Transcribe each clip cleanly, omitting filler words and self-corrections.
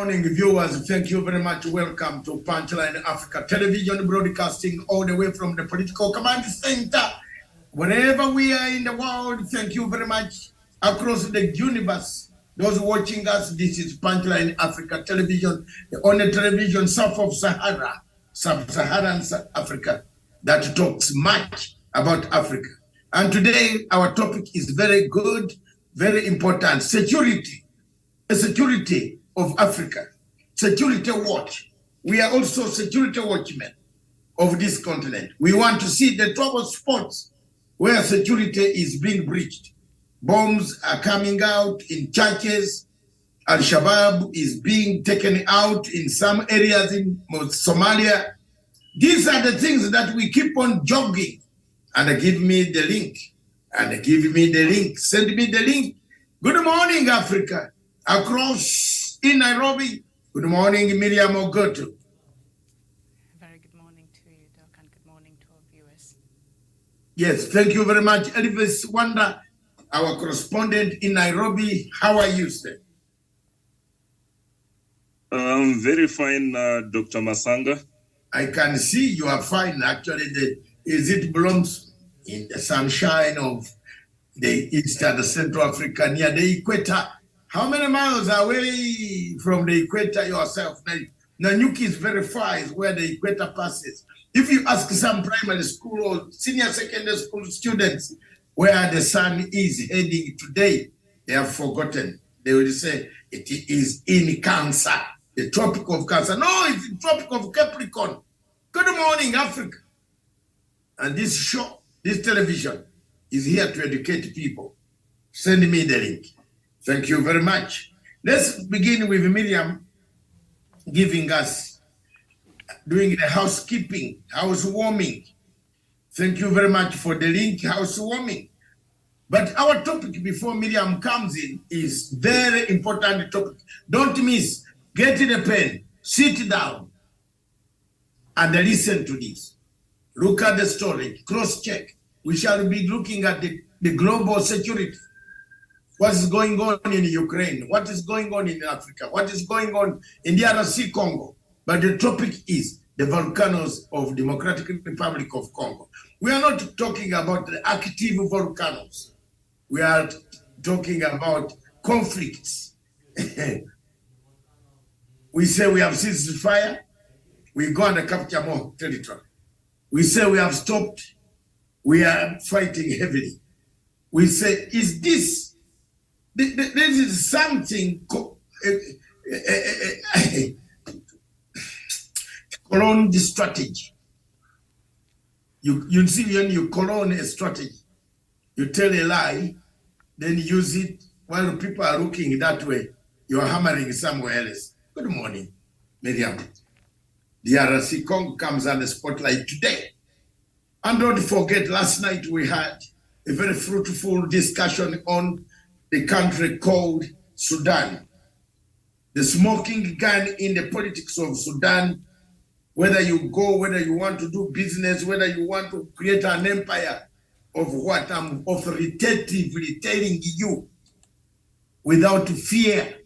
morning, viewers. Thank you very much. Welcome to Punchline Africa Television, broadcasting all the way from the political command center. Wherever we are in the world, thank you very much. Across the universe, those watching us, this is Punchline Africa Television, the only television south of Sahara, sub-Saharan Africa, that talks much about Africa. And today, our topic is very good, very important: security. The security of Africa. Security watch. We are also security watchmen of this continent. We want to see the trouble spots where security is being breached. Bombs are coming out in churches. Al-Shabaab is being taken out in some areas in Somalia. These are the things that we keep on jogging. And give me the link. And give me the link. Send me the link. Good morning, Africa. Across in Nairobi. Good morning, Miriam Ogoto. Very good morning to you, Doc, and good morning to our viewers. Yes, thank you very much. Elvis Wanda, our correspondent in Nairobi. How are you, sir? Very fine, Dr. Masanga. I can see you are fine. Actually, it belongs in the sunshine of the East and the Central Africa near the equator. How many miles away from the equator yourself? Nanyuki is very far, is where the equator passes. If you ask some primary school or senior secondary school students where the sun is heading today, they have forgotten. They will say it is in Cancer, the Tropic of Cancer. No, it's the Tropic of Capricorn. Good morning, Africa. And this show, this television, is here to educate people. Send me the link. Thank you very much. Let's begin with Miriam giving us, doing the housekeeping, housewarming. Thank you very much for the link, housewarming. But our topic before Miriam comes in is very important topic. Don't miss. Get the pen, sit down, and listen to this. Look at the story, cross-check. We shall be looking at the global security. What is going on in Ukraine? What is going on in Africa? What is going on in the DRC Congo? But the topic is the volcanoes of Democratic Republic of Congo. We are not talking about the active volcanoes. We are talking about conflicts. We say we have ceased fire. We go and capture more territory. We say we have stopped. We are fighting heavily. We say, is this is something clone the strategy. You see, when you clone a strategy, you tell a lie, then use it while people are looking that way. You are hammering somewhere else. Good morning, Miriam. The DRC Congo comes on the spotlight today. And don't forget, last night we had a very fruitful discussion on the country called Sudan. The smoking gun in the politics of Sudan, whether you go, whether you want to do business, whether you want to create an empire of what I'm authoritatively telling you without fear.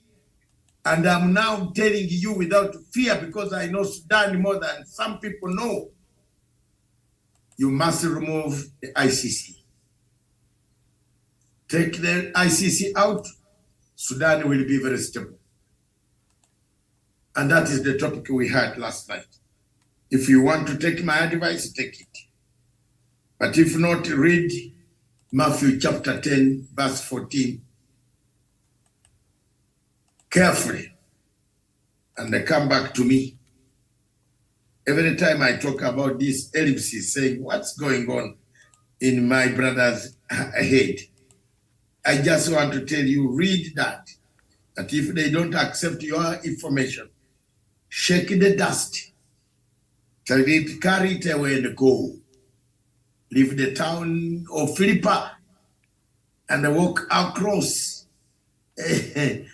And I'm now telling you without fear because I know Sudan more than some people know. You must remove the ICC. Take the ICC out, Sudan will be very stable. And that is the topic we had last night. If you want to take my advice, take it. But if not, read Matthew chapter 10, verse 14 carefully, and then come back to me. Every time I talk about this ellipsis, saying what's going on in my brother's head, I just want to tell you, read that if they don't accept your information, shake the dust, carry it away and go. Leave the town of Philippi and walk across the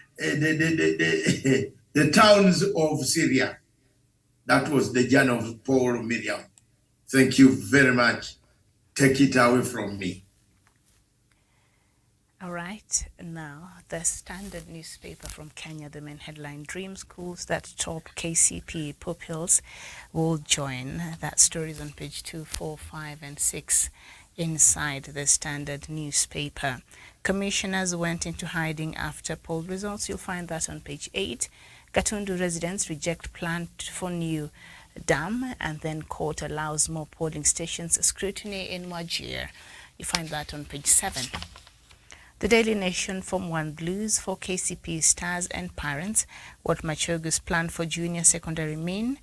towns of Syria. That was the journey of Paul Miriam. Thank you very much. Take it away from me. All right, now the Standard newspaper from Kenya, the main headline, dream schools that top KCP pupils will join. That story is on page 2, 4, 5, and 6 inside the Standard newspaper. Commissioners went into hiding after poll results. You'll find that on page 8. Gatundu residents reject plan for new dam, and then court allows more polling stations scrutiny in Wajir. You find that on page 7. The Daily Nation, Form 1 Blues for KCP stars and parents, what Machogu's plan for junior secondary mean,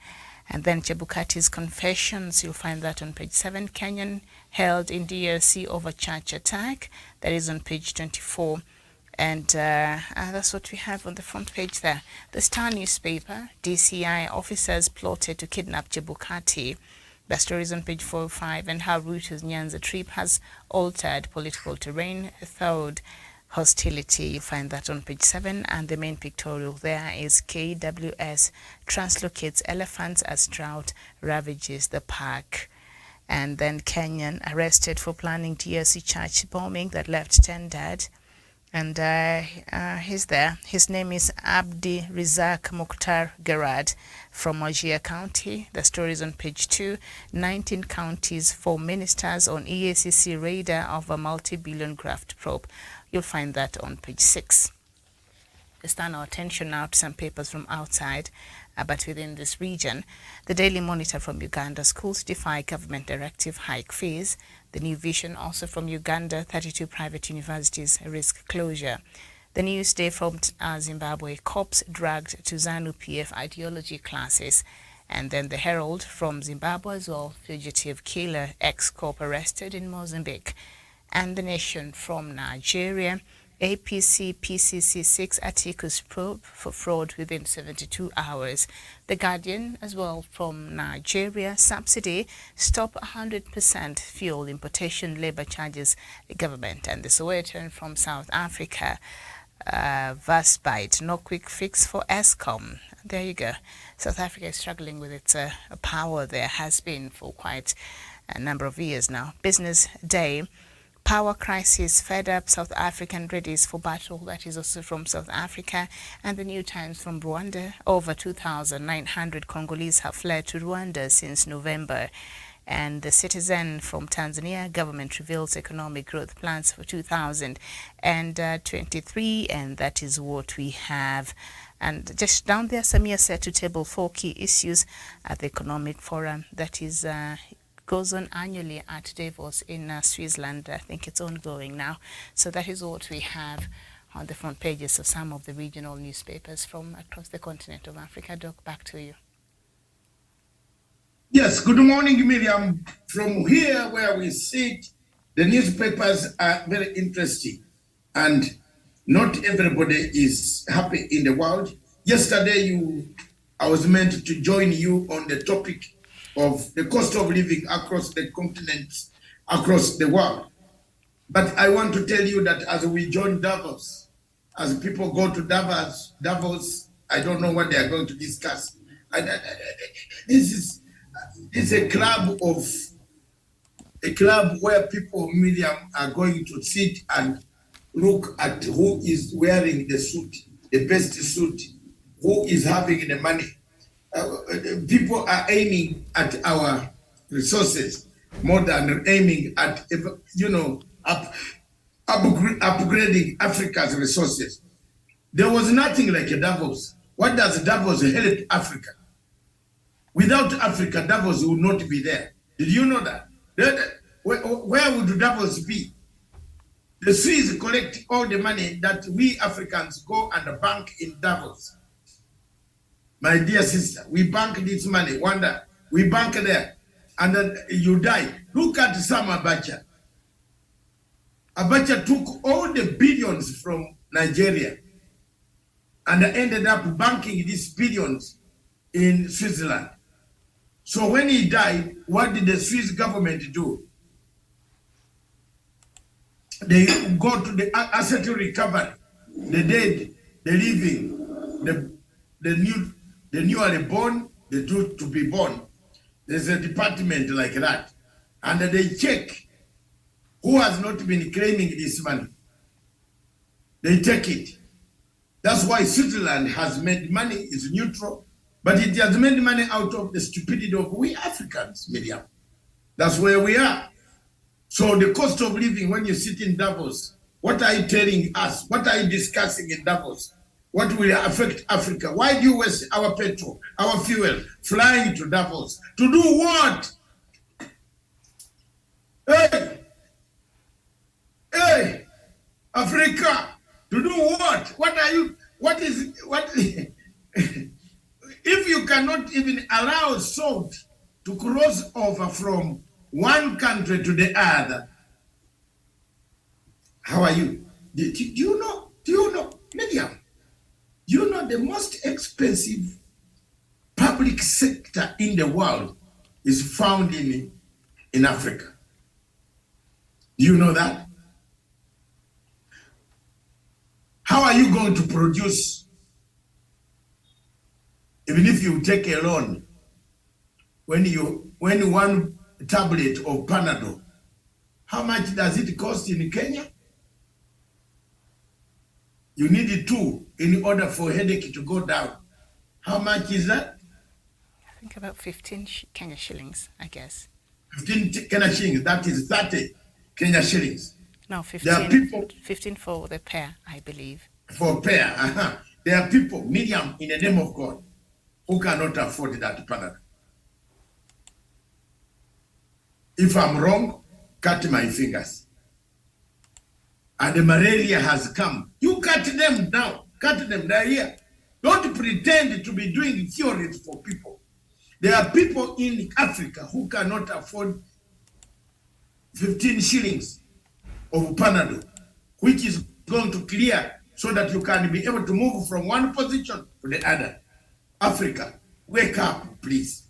and then Chebukati's confessions. You'll find that on page 7. Kenyan held in DRC over church attack. That is on page 24. And that's what we have on the front page there. The Star newspaper, DCI officers plotted to kidnap Chebukati. The story is on page 4, 5, and how Ruto's Nyanza trip has altered political terrain, thawed hostility. You find that on page 7, and the main pictorial there is KWS translocates elephants as drought ravages the park. And then Kenyan arrested for planning DRC church bombing that left 10 dead. And he's there. His name is Abdi Rizak Mukhtar Gerad from Wajir County. The story is on page 2. 19 counties for ministers on EACC radar of a multi-billion graft probe. You'll find that on page 6. Let's turn our attention now to some papers from outside, but within this region. The Daily Monitor from Uganda, schools defy government directive hike fees. The New Vision also from Uganda, 32 private universities risk closure. The Newsday from Zimbabwe, cops dragged to ZANU-PF ideology classes. And then the Herald from Zimbabwe as well, fugitive killer ex-cop arrested in Mozambique. And the Nation from Nigeria, APC PCC 6 Atiku's probe for fraud within 72 hours. The Guardian as well from Nigeria, subsidy stop 100% fuel importation labor charges government. And the Sowetan from South Africa, vast bite, no quick fix for ESCOM. There you go. South Africa is struggling with its power there, has been for quite a number of years now. Business Day, power crisis, fed up South African readies for battle. That is also from South Africa. And the New Times from Rwanda, over 2,900 Congolese have fled to Rwanda since November. And the Citizen from Tanzania, government reveals economic growth plans for 2023, and that is what we have. And just down there, Samia said to table 4 key issues at the Economic Forum that is goes on annually at Davos in Switzerland. I think it's ongoing now. So that is what we have on the front pages of some of the regional newspapers from across the continent of Africa. Doc, back to you. Yes, good morning, Miriam. From here where we sit, the newspapers are very interesting, and not everybody is happy in the world. Yesterday, I was meant to join you on the topic of the cost of living across the continents, across the world. But I want to tell you that as we join Davos, as people go to Davos, I don't know what they are going to discuss. This is a club where people, Miriam, are going to sit and look at who is wearing the suit, the best suit, who is having the money. People are aiming at our resources more than aiming at, upgrading Africa's resources. There was nothing like a Davos. What does Davos help Africa? Without Africa, Davos would not be there. Did you know that? Where would Davos be? The Swiss collect all the money that we Africans go and bank in Davos. My dear sister, we bank this money, wonder, we bank there, and then you die. Look at Sam Abacha. Abacha took all the billions from Nigeria and ended up banking these billions in Switzerland. So when he died, what did the Swiss government do? They go to the asset recovery, the dead, the living, the newly born, the due to be born. There's a department like that. And they check who has not been claiming this money. They take it. That's why Switzerland has made money, it's neutral, but it has made money out of the stupidity of we Africans, Miriam. That's where we are. So the cost of living when you sit in Davos, what are you telling us? What are you discussing in Davos? What will affect Africa? Why do you waste our petrol, our fuel, flying to Davos? To do what? Hey, Africa, to do what? What if you cannot even allow salt to cross over from one country to the other, how are you? Do you know, Medium? You know the most expensive public sector in the world is found in Africa. Do you know that? How are you going to produce, even if you take a loan, when one tablet of Panadol, how much does it cost in Kenya? You need 2 in order for headache to go down. How much is that? I think about 15 Kenya shillings, I guess. 15 Kenya shillings, that is 30 Kenya shillings. No, 15, there are people, 15 for the pair, I believe. For pair, There are people, Miriam, in the name of God, who cannot afford that Panadol. If I'm wrong, cut my fingers. And the malaria has come. You cut them now. Cut them, they're here. Don't pretend to be doing theories for people. There are people in Africa who cannot afford 15 shillings of Panadol, which is going to clear so that you can be able to move from one position to the other. Africa, wake up, please.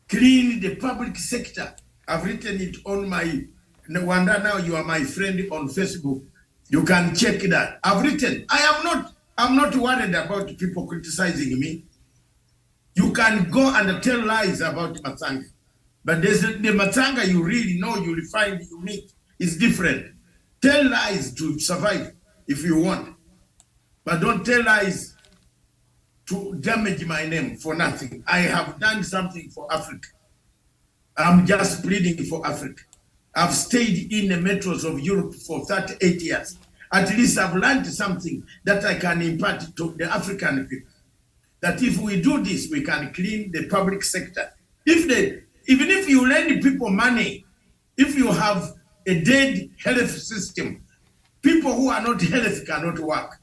Clean the public sector. I've written it on my, Wanda, now you are my friend on Facebook. You can check that. I've written, I'm not worried about people criticizing me. You can go and tell lies about Matanga. But there's the Matanga you really know, you will find, you meet, is different. Tell lies to survive if you want. But don't tell lies to damage my name for nothing. I have done something for Africa. I'm just pleading for Africa. I've stayed in the metros of Europe for 38 years. At least I've learned something that I can impart to the African people. That if we do this, we can clean the public sector. Even if you lend people money, if you have a dead health system, people who are not healthy cannot work.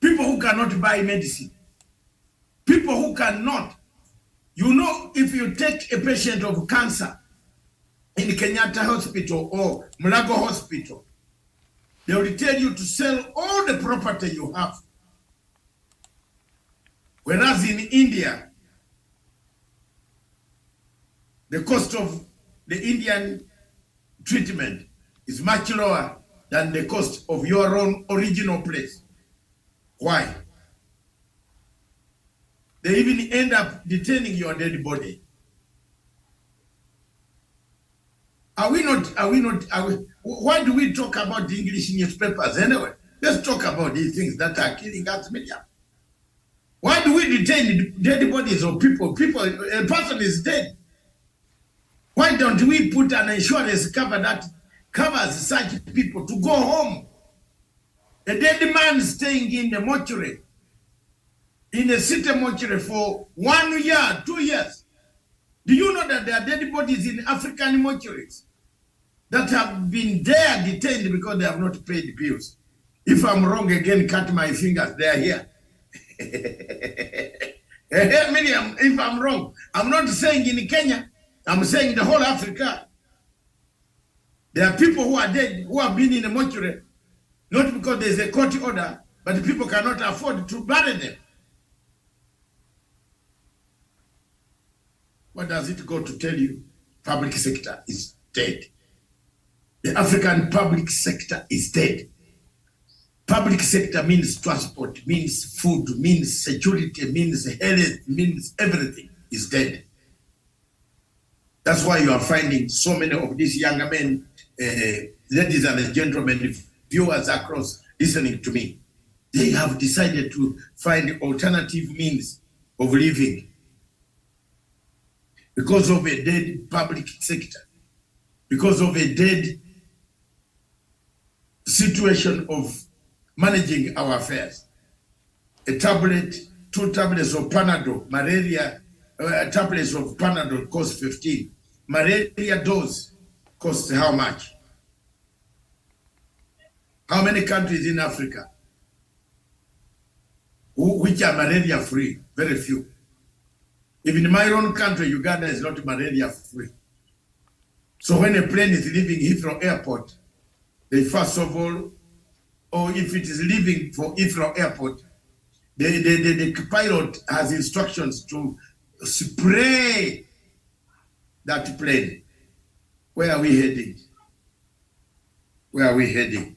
People who cannot buy medicine. People who cannot. You know, if you take a patient of cancer in Kenyatta Hospital or Mulago Hospital, they will tell you to sell all the property you have. Whereas in India, the cost of the Indian treatment is much lower than the cost of your own original place. Why? They even end up detaining your dead body. Why do we talk about the English newspapers anyway? Let's talk about these things that are killing us, media. Why do we detain dead bodies of people? A person is dead. Why don't we put an insurance cover that covers such people to go home? A dead man staying in the mortuary, in a city mortuary for 1 year, 2 years. Do you know that there are dead bodies in African mortuaries that have been there detained because they have not paid bills? If I'm wrong again, cut my fingers, they are here. Miriam, if I'm wrong, I'm not saying in Kenya, I'm saying the whole Africa. There are people who are dead, who have been in a mortuary, not because there's a court order, but the people cannot afford to bury them. What does it go to tell you? Public sector is dead. The African public sector is dead. Public sector means transport, means food, means security, means health, means everything is dead. That's why you are finding so many of these younger men ladies and gentlemen, viewers across listening to me, they have decided to find alternative means of living because of a dead public sector, because of a dead situation of managing our affairs. A tablet, 2 tablets of Panadol, malaria, tablets of Panadol cost 15. Malaria dose costs how much? How many countries in Africa which are malaria free? Very few. Even in my own country, Uganda is not malaria free. So when a plane is leaving Heathrow Airport, they first of all, or if it is leaving for Heathrow Airport, the pilot has instructions to spray that plane. Where are we heading? Where are we heading?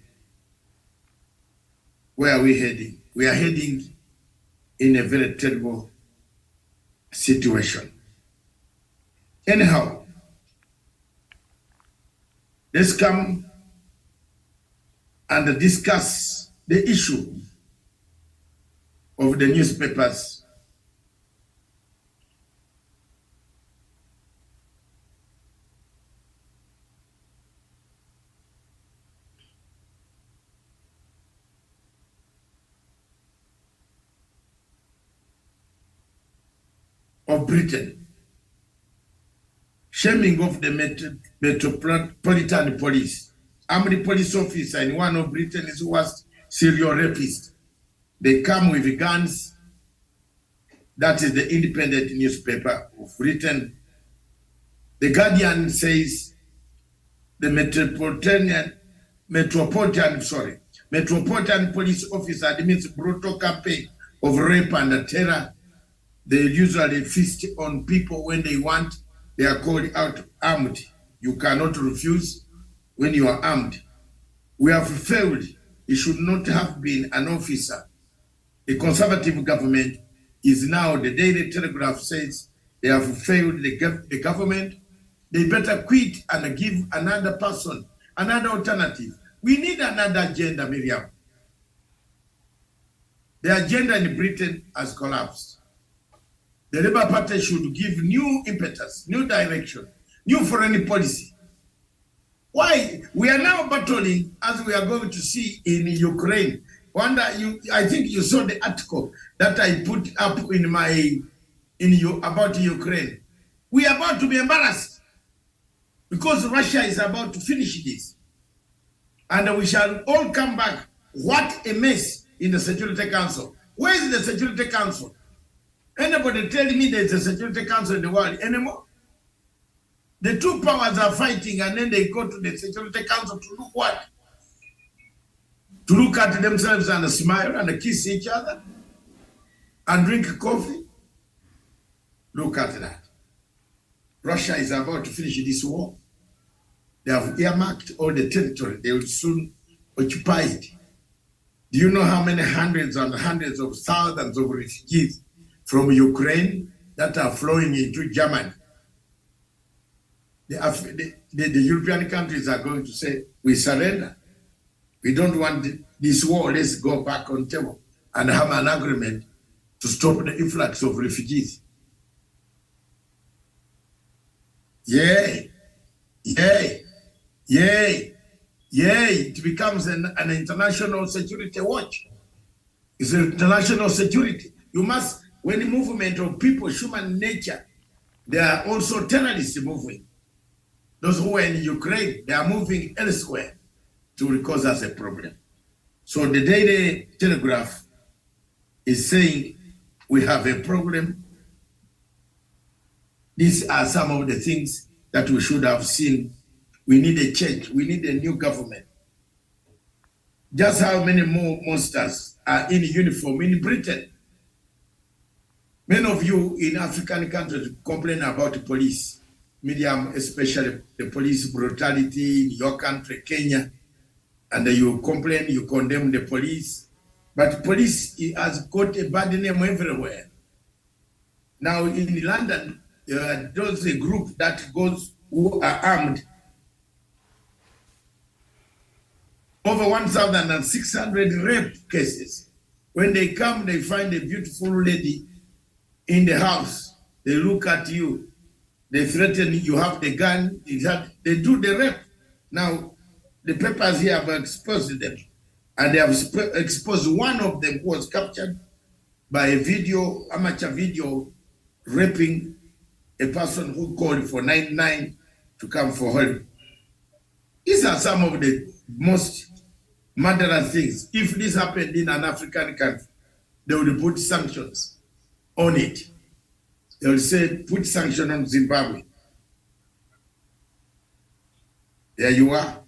Where are we heading? We are heading in a very terrible situation. Anyhow, let's come and discuss the issue of the newspapers. Of Britain, shaming of the Metropolitan Police. Armed police officer in one of Britain's worst serial rapists. They come with guns. That is the independent newspaper of Britain. The Guardian says the Metropolitan Police officer admits brutal campaign of rape and terror. They usually feast on people when they want. They are called out armed. You cannot refuse when you are armed. We have failed. It should not have been an officer. The Conservative government is now, the Daily Telegraph says, they have failed the government. They better quit and give another person, another alternative. We need another agenda, Miriam. The agenda in Britain has collapsed. The Labour Party should give new impetus, new direction, new foreign policy. Why? We are now battling, as we are going to see in Ukraine. I think you saw the article that I put up about Ukraine. We are about to be embarrassed because Russia is about to finish this. And we shall all come back. What a mess in the Security Council. Where is the Security Council? Anybody tell me there's a Security Council in the world anymore? The two powers are fighting and then they go to the Security Council to do what? To look at themselves and smile and kiss each other and drink coffee? Look at that. Russia is about to finish this war. They have earmarked all the territory. They will soon occupy it. Do you know how many hundreds and hundreds of thousands of refugees from Ukraine that are flowing into Germany? The European countries are going to say, we surrender. We don't want this war. Let's go back on table and have an agreement to stop the influx of refugees. Yay, yay, yay, yay. It becomes an international security watch. It's an international security. You must, when the movement of people, human nature, they are also terrorists moving. Those who are in Ukraine, they are moving elsewhere to cause us a problem. So the Daily Telegraph is saying we have a problem. These are some of the things that we should have seen. We need a change. We need a new government. Just how many more monsters are in uniform in Britain? Many of you in African countries complain about the police, medium, especially the police brutality in your country, Kenya, and you complain, you condemn the police. But police has got a bad name everywhere. Now in London, there's a group that goes who are armed over 1,600 rape cases. When they come, they find a beautiful lady in the house. They look at you. They threaten you have the gun. They do the rape. Now, the papers here have exposed them. And they have exposed one of them who was captured by a video, amateur video, raping a person who called for 99 to come for her. These are some of the most murderous things. If this happened in an African country, they would put sanctions on it. They will say, put sanction on Zimbabwe. There you are.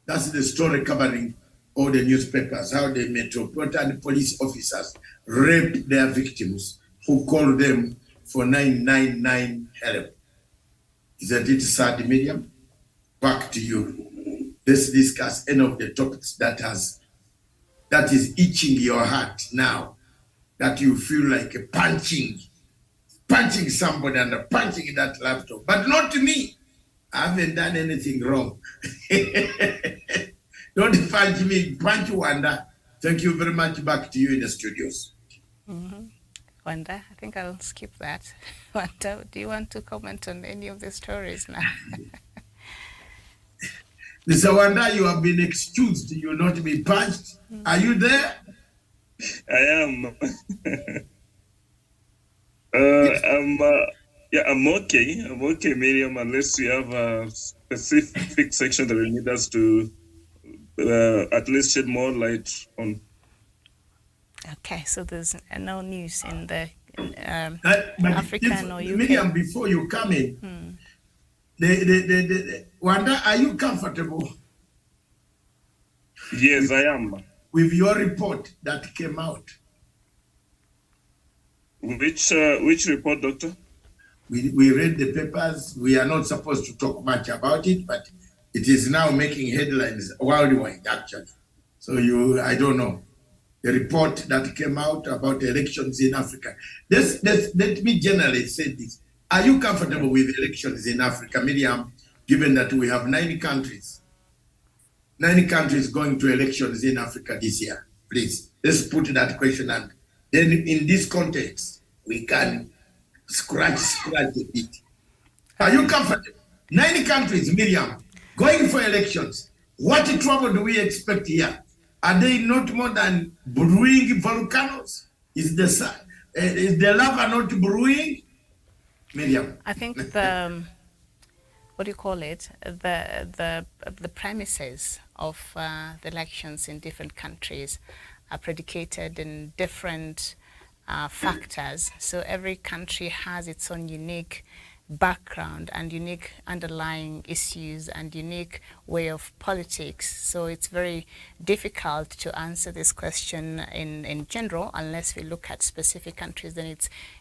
That's the story covering all the newspapers, how the Metropolitan Police officers raped their victims who called them for 999 help. Isn't it sad, Miriam? Back to you. Let's discuss any of the topics that is itching your heart now, that you feel like punching somebody and punching that laptop. But not me. I haven't done anything wrong. Don't punch me, punch Wanda. Thank you very much. Back to you in the studios. Mm-hmm. Wanda, I think I'll skip that. Wanda, do you want to comment on any of the stories now? Mr. Wanda, you have been excused. You will not be punched. Are you there? I am. I'm okay. I'm okay, Miriam, unless you have a specific section that will need us to at least shed more light on. Okay, so there's no news in the but African or UK. Miriam, before you come in, Wanda, are you comfortable? Yes, I am. With your report that came out. Which report, Doctor? We read the papers. We are not supposed to talk much about it, but it is now making headlines worldwide, actually. So I don't know. The report that came out about elections in Africa. Let me generally say this. Are you comfortable with elections in Africa, Miriam, given that we have 9 countries? 9 countries going to elections in Africa this year. Please, let's put that question, and then in this context, we can scratch a bit. Are you comfortable? 9 countries, Miriam, going for elections. What trouble do we expect here? Are they not more than brewing volcanoes? Is the lava not brewing? Miriam. I think the what do you call it? The premises of the elections in different countries are predicated in different factors. So every country has its own unique background and unique underlying issues and unique way of politics. So it's very difficult to answer this question in general unless we look at specific countries. Then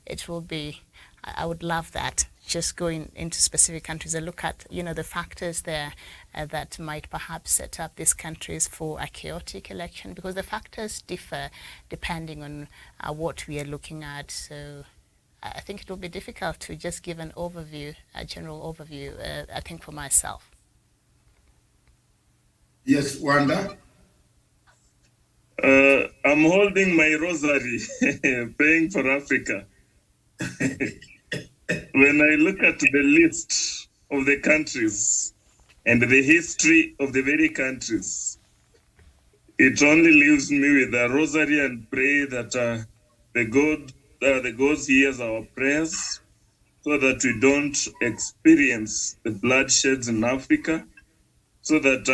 it will be, I would love that, just going into specific countries and look at, the factors there that might perhaps set up these countries for a chaotic election, because the factors differ depending on what we are looking at. So I think it will be difficult to just give an overview, a general overview, I think, for myself. Yes, Wanda? I'm holding my rosary, praying for Africa. When I look at the list of the countries and the history of the very countries, it only leaves me with a rosary and pray that the gods hears our prayers so that we don't experience the bloodsheds in Africa, so that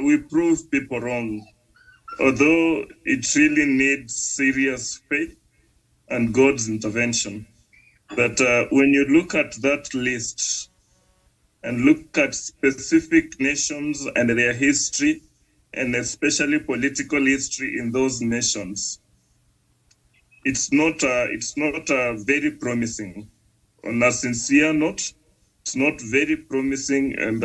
we prove people wrong, although it really needs serious faith and God's intervention. That when you look at that list and look at specific nations and their history, and especially political history in those nations, it's not very promising. On a sincere note, it's not very promising, and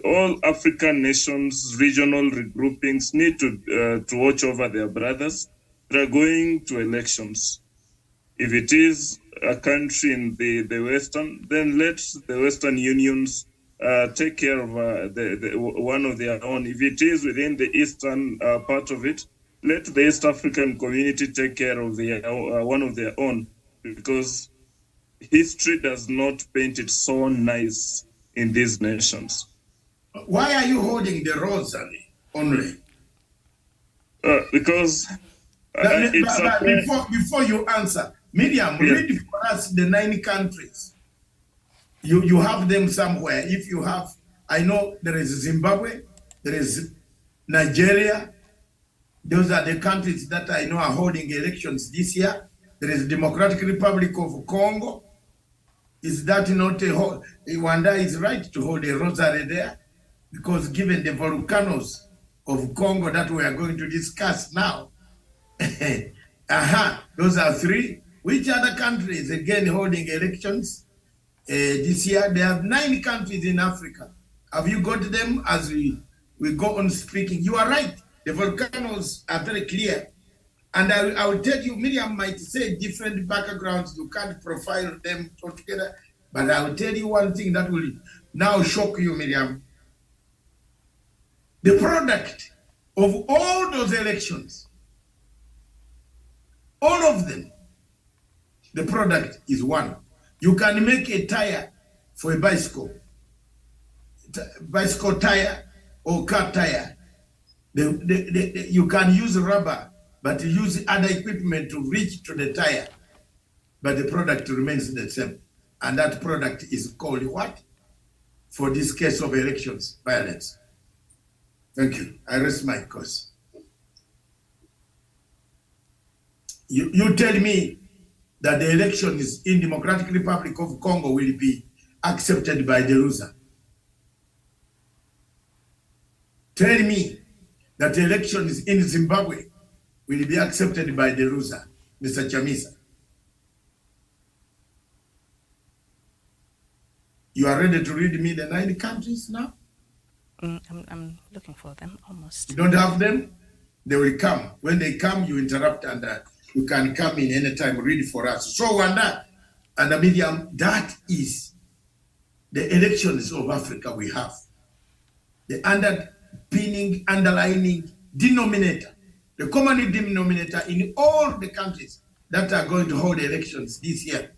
all African nations, regional regroupings need to watch over their brothers that are going to elections. If it is a country in the Western, then let the Western unions take care of one of their own. If it is within the eastern part of it, let the East African community take care of their one of their own, because history does not paint it so nice in these nations. Why are you holding the rosary only? Because before you answer, Miriam, read for us the 9 countries. You have them somewhere. If you have, I know there is Zimbabwe, there is Nigeria. Those are the countries that I know are holding elections this year. There is Democratic Republic of Congo. Is that not Rwanda is right to hold a rosary there? Because given the volcanos of Congo that we are going to discuss now, those are 3. Which other countries again holding elections this year? There are 9 countries in Africa. Have you got them as we go on speaking? You are right. The volcanoes are very clear. And I will tell you, Miriam might say different backgrounds. You can't profile them altogether. But I will tell you one thing that will now shock you, Miriam. The product of all those elections, all of them, the product is one. You can make a tire for a bicycle tire or car tire. You can use rubber, but use other equipment to reach to the tire. But the product remains the same. And that product is called what? For this case of elections, violence. Thank you. I rest my case. You tell me that the elections in Democratic Republic of Congo will be accepted by the loser. Tell me that the elections in Zimbabwe will be accepted by the loser, Mr. Chamisa. You are ready to read me the 9 countries now? I'm looking for them almost. You don't have them? They will come. When they come, you interrupt and you can come in anytime, read for us. So, Rwanda and Miriam, that is the elections of Africa we have. The underlining denominator, the common denominator in all the countries that are going to hold elections this year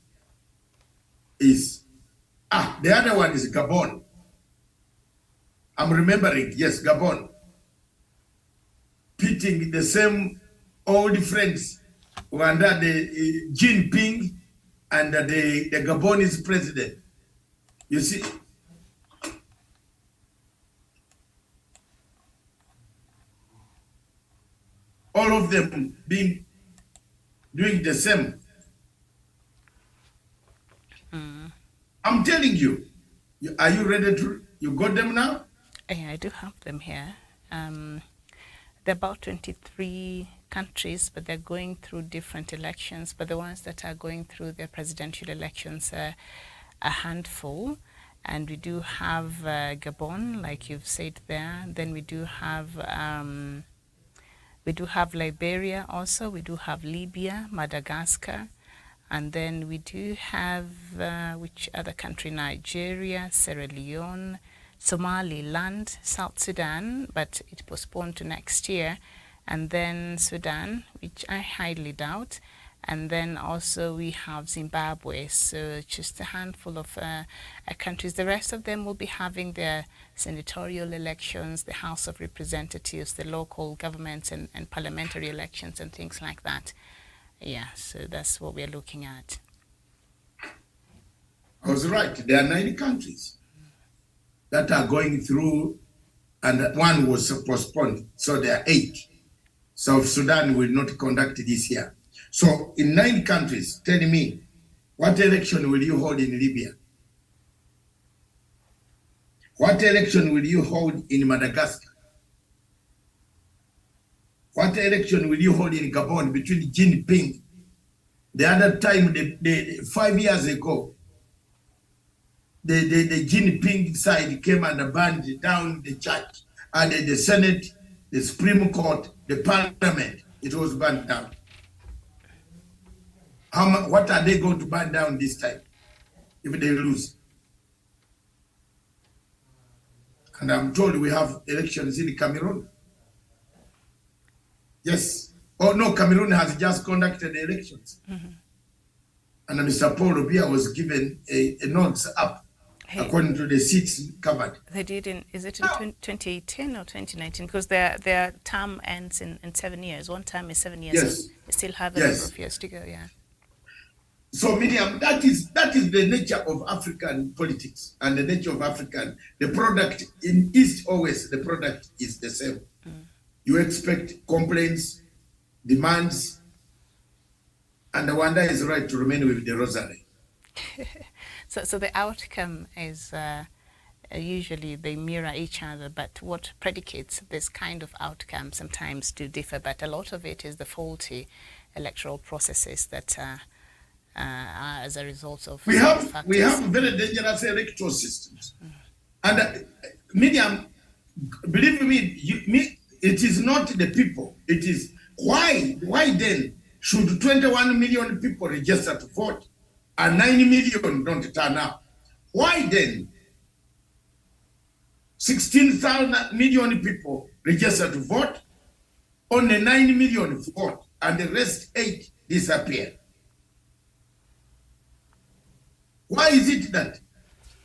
is, the other one is Gabon. I'm remembering, yes, Gabon. Pitting the same old friends who are under the Jinping and the Gabonese president. You see, all of them doing the same. I'm telling you, are you ready to, you got them now? Yeah, I do have them here. There are about 23 countries, but they're going through different elections. But the ones that are going through their presidential elections are a handful. And we do have Gabon, like you've said there. Then we do have Liberia also. We do have Libya, Madagascar. And then we do have, which other country? Nigeria, Sierra Leone, Somaliland, South Sudan, but it postponed to next year. And then Sudan, which I highly doubt. And then also we have Zimbabwe. So just a handful of countries. The rest of them will be having their senatorial elections, the House of Representatives, the local governments and parliamentary elections and things like that. Yeah, so that's what we're looking at. I was right. There are 90 countries that are going through, and one was postponed. So there are 8. South Sudan will not conduct this year. So in 9 countries, tell me, what election will you hold in Libya? What election will you hold in Madagascar? What election will you hold in Gabon between Jinping? The other time, 5 years ago, the Jinping side came and burned down the church, and the Senate, the Supreme Court, the Parliament, it was burned down. What are they going to burn down this time if they lose? And I'm told we have elections in Cameroon. Yes. Oh no, Cameroon has just conducted elections. And Mr. Paul Obiya was given a nods up according to the seats covered. They did is it in 2018 or 2019? Because their term ends in 7 years. One term is 7 years. Yes. So they still have a number of years to go, yeah. So, Miriam, that is the nature of African politics and the nature of the product in East always, the product is the same. You expect complaints, demands, and the Rwanda is right to remain with the rosary. So the outcome is usually they mirror each other, but what predicates this kind of outcome sometimes do differ, but a lot of it is the faulty electoral processes that are as a result of we have very dangerous electoral systems. And Miriam, believe me, it is not the people. It is why then should 21 million people register to vote and 9 million don't turn up? Why then 16,000 million people register to vote, only 9 million vote, and the rest 8 disappear? Why is it that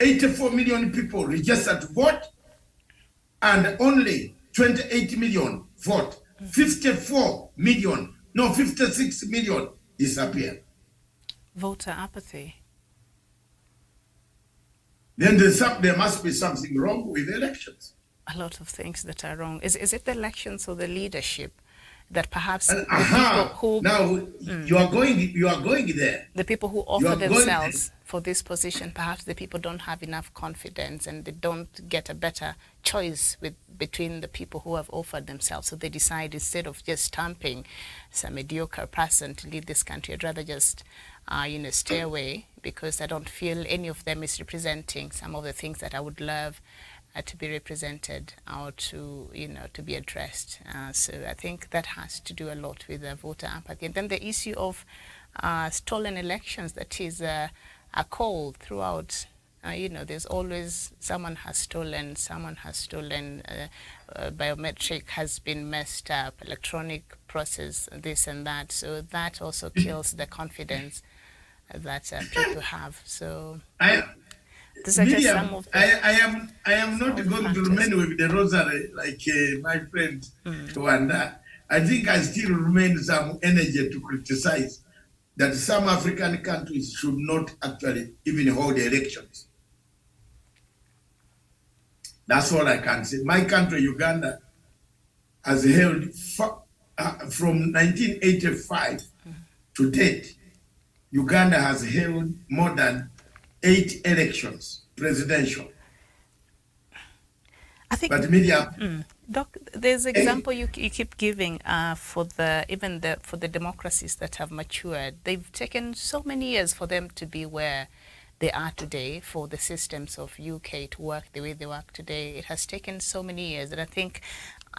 84 million people register to vote and only 28 million vote? 56 million disappear. Voter apathy. Then there must be something wrong with elections. A lot of things that are wrong. Is it the elections or the leadership that perhaps And, the people who now you are going there. the people who offer themselves for this position, perhaps the people don't have enough confidence and they don't get a better choice between the people who have offered themselves. So they decide, instead of just stamping some mediocre person to lead this country, I'd rather just stay away, because I don't feel any of them is representing some of the things that I would love to be represented or to be addressed. So I think that has to do a lot with the voter apathy. And then the issue of stolen elections, that is a call throughout. There's always someone has stolen, biometric has been messed up, electronic process, this and that. So that also kills the confidence that people have. So these are just some of the I am not going to remain with the rosary like my friend Wanda. I think I still remain some energy to criticize that some African countries should not actually even hold elections. That's all I can say. My country, Uganda, has held from 1985 to date. Uganda has held more than 8 elections, presidential. I think, but media. Doc, there's an example you keep giving for the democracies that have matured. They've taken so many years for them to be where they are today, for the systems of UK to work the way they work today. It has taken so many years, and I think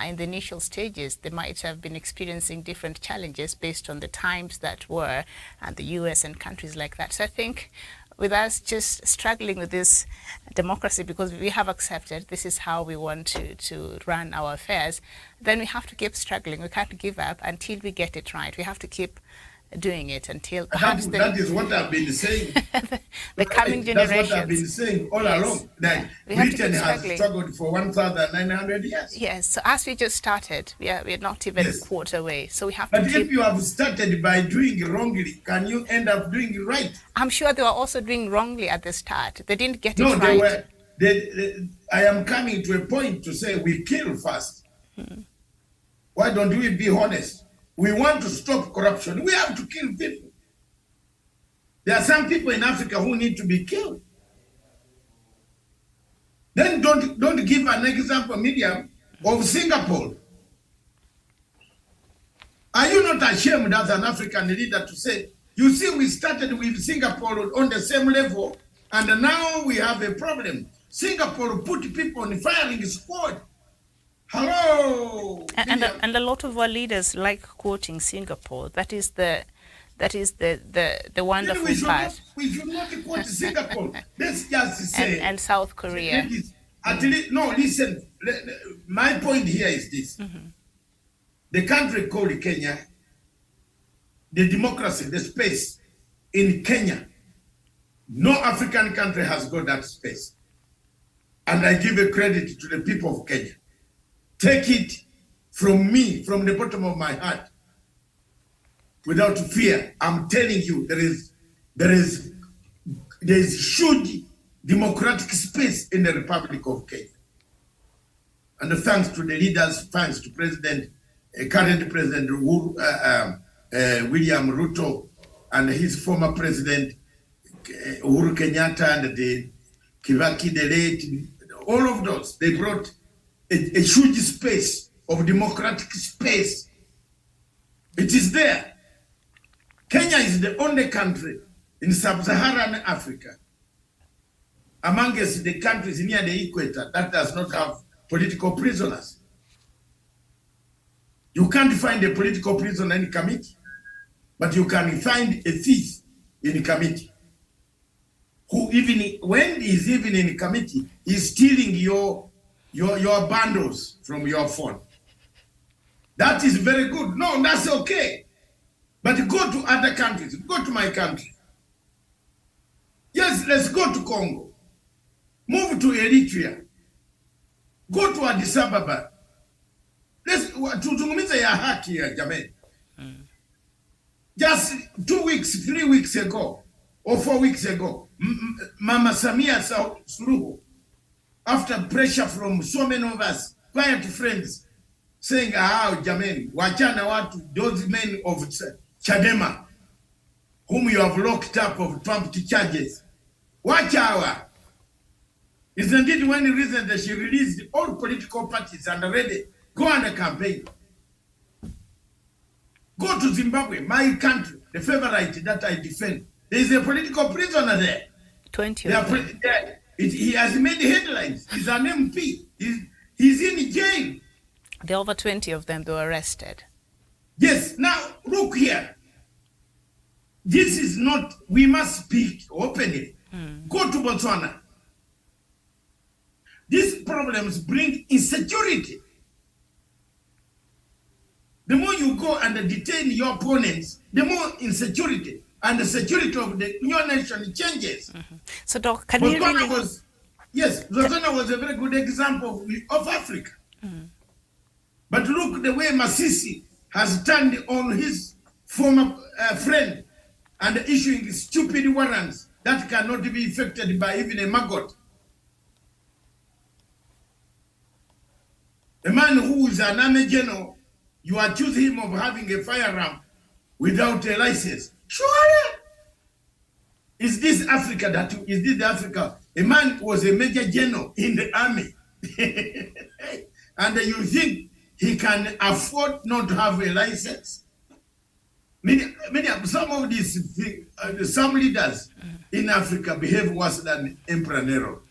in the initial stages, they might have been experiencing different challenges based on the times that were, and the US and countries like that. So I think with us just struggling with this democracy, because we have accepted this is how we want to run our affairs, then we have to keep struggling. We can't give up until we get it right. We have to keep doing it until perhaps that is what I've been saying. the coming generations. That's what I've been saying all along. That Britain has struggled for 1,900 years. Yes. So as we just started, we're not even a quarter way. So we have to. But keep... if you have started by doing wrongly, can you end up doing it right? I'm sure they were also doing wrongly at the start. They didn't get it right. I am coming to a point to say we kill first. Why don't we be honest? We want to stop corruption. We have to kill people. There are some people in Africa who need to be killed. Then don't give an example, Miriam, of Singapore. Are you not ashamed as an African leader to say, you see, we started with Singapore on the same level, and now we have a problem. Singapore put people on firing squad. Hello. And a lot of our leaders like quoting Singapore. That is the wonderful part. We should not quote Singapore. Let's just say. And South Korea. At least, no, listen. My point here is this. The country called Kenya, the democracy, the space in Kenya, no African country has got that space. And I give a credit to the people of Kenya. Take it from me, from the bottom of my heart, without fear. I'm telling you, there is huge democratic space in the Republic of Kenya. And thanks to the leaders, thanks to current President William Ruto and his former president Uhuru Kenyatta and the Kibaki, the late, all of those, they brought a huge space of democratic space. It is there. Kenya is the only country in sub-Saharan Africa, amongst the countries near the equator, that does not have political prisoners. You can't find a political prisoner in committee, but you can find a thief in committee, who even when he's even in committee, is stealing your bundles from your phone. That is very good. No, that's okay. But go to other countries. Go to my country. Yes, let's go to Congo. Move to Eritrea. Go to Addis Ababa. Let's tuzungumze ya haki ya jamii. Just 2 weeks, 3 weeks ago, or 4 weeks ago, Mama Samia Suluhu, after pressure from so many of us, quiet friends, saying, jameni, wachana watu, those men of Chadema, whom you have locked up of trumped charges. Wachawa. Isn't it one reason that she released all political parties and already go on a campaign? Go to Zimbabwe, my country, the favorite that I defend. There is a political prisoner there. 20 of them. He has made headlines. He's an MP. He's in jail. There are over 20 of them that were arrested. Yes. Now, look here. This is not, we must speak openly. Go to Botswana. These problems bring insecurity. The more you go and detain your opponents, the more insecurity and the security of your nation changes. So, Doc, can you really... Botswana was a very good example of Africa. But look the way Masisi has turned on his former friend and issuing stupid warrants that cannot be effected by even a maggot. A man who is an army general, you accuse him of having a firearm without a license. Surely, is this Africa? A man was a major general in the army, and you think he can afford not to have a license? Some of these, some leaders in Africa behave worse than Emperor Nero.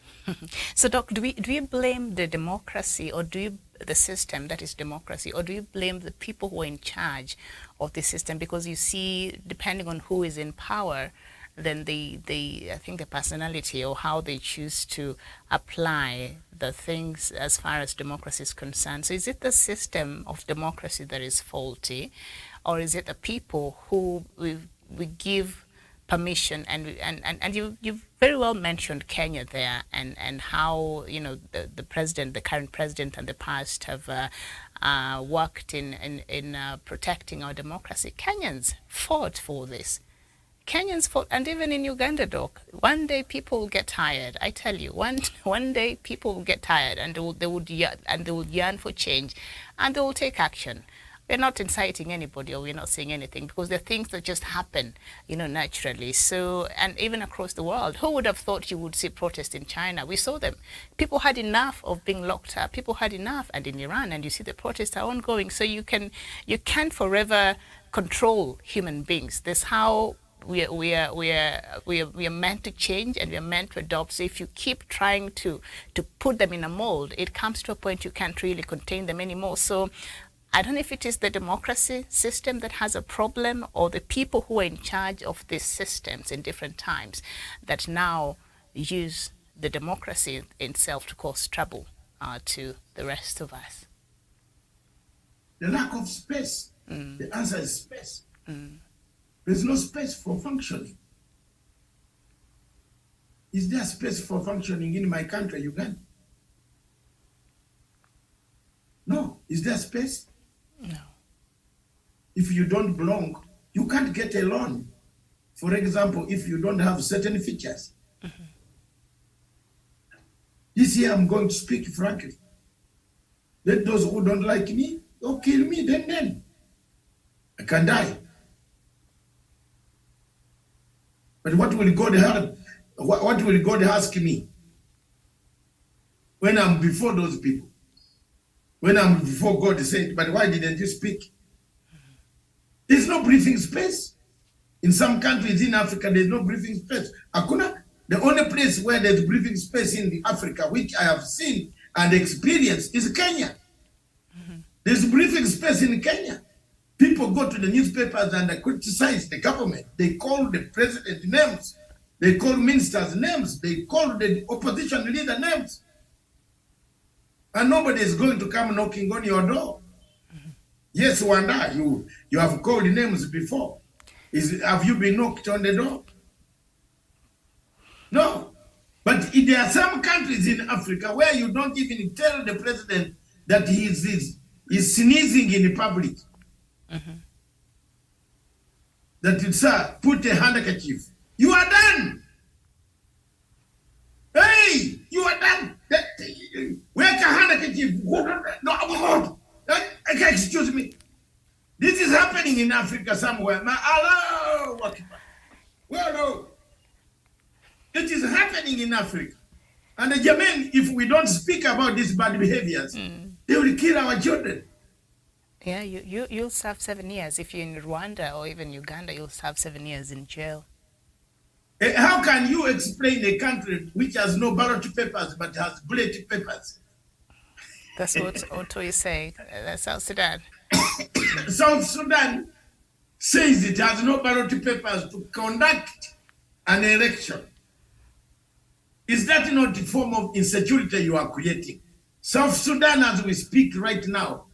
So, Doc, do we blame the democracy, or the system that is democracy, or do you blame the people who are in charge of the system? Because you see, depending on who is in power, then I think the personality or how they choose to apply the things as far as democracy is concerned. So is it the system of democracy that is faulty, or is it the people who we give permission? And you very well mentioned Kenya there, and how the current president and the past have worked in protecting our democracy. Kenyans fought for this. Kenyans fought, and even in Uganda, Doc, one day people will get tired. I tell you, one day people will get tired, and they will yearn for change, and they will take action. We're not inciting anybody, or we're not saying anything, because they're things that just happen, naturally. So, and even across the world, who would have thought you would see protests in China? We saw them. People had enough of being locked up. People had enough, and in Iran, and you see the protests are ongoing. So you can't forever control human beings. That's how we are meant to change, and we are meant to adopt. So if you keep trying to put them in a mold, it comes to a point you can't really contain them anymore. So I don't know if it is the democracy system that has a problem, or the people who are in charge of these systems in different times that now use the democracy itself to cause trouble to the rest of us? The lack of space. The answer is space. There's no space for functioning. Is there space for functioning in my country, Uganda? No. Is there space? No. If you don't belong, you can't get a loan. For example, if you don't have certain features. This year I'm going to speak frankly. Let those who don't like me, or kill me, then I can die. But what will God have? What will God ask me when I'm before those people? When I'm before God saying, but why didn't you speak? There's no breathing space. In some countries in Africa, there's no breathing space. Hakuna. The only place where there's breathing space in Africa, which I have seen and experienced, is Kenya. There's breathing space in Kenya. People go to the newspapers and they criticize the government. They call the president names. They call ministers names. They call the opposition leader names. And nobody is going to come knocking on your door. Yes, Wanda, you have called names before. Have you been knocked on the door? No. But there are some countries in Africa where you don't even tell the president that he is sneezing in public. That you, sir, put a handkerchief. You are done. Hey, you are done. Where a handkerchief? No, excuse me. This is happening in Africa somewhere. Hello. Well, no. It is happening in Africa. And Jermaine, if we don't speak about these bad behaviors, they will kill our children. Yeah, you'll serve 7 years. If you're in Rwanda or even Uganda, you'll serve 7 years in jail. How can you explain a country which has no ballot papers but has bullet papers? That's what Otto is saying. That's South Sudan. South Sudan says it has no ballot papers to conduct an election. Is that not a form of insecurity you are creating? South Sudan, as we speak right now,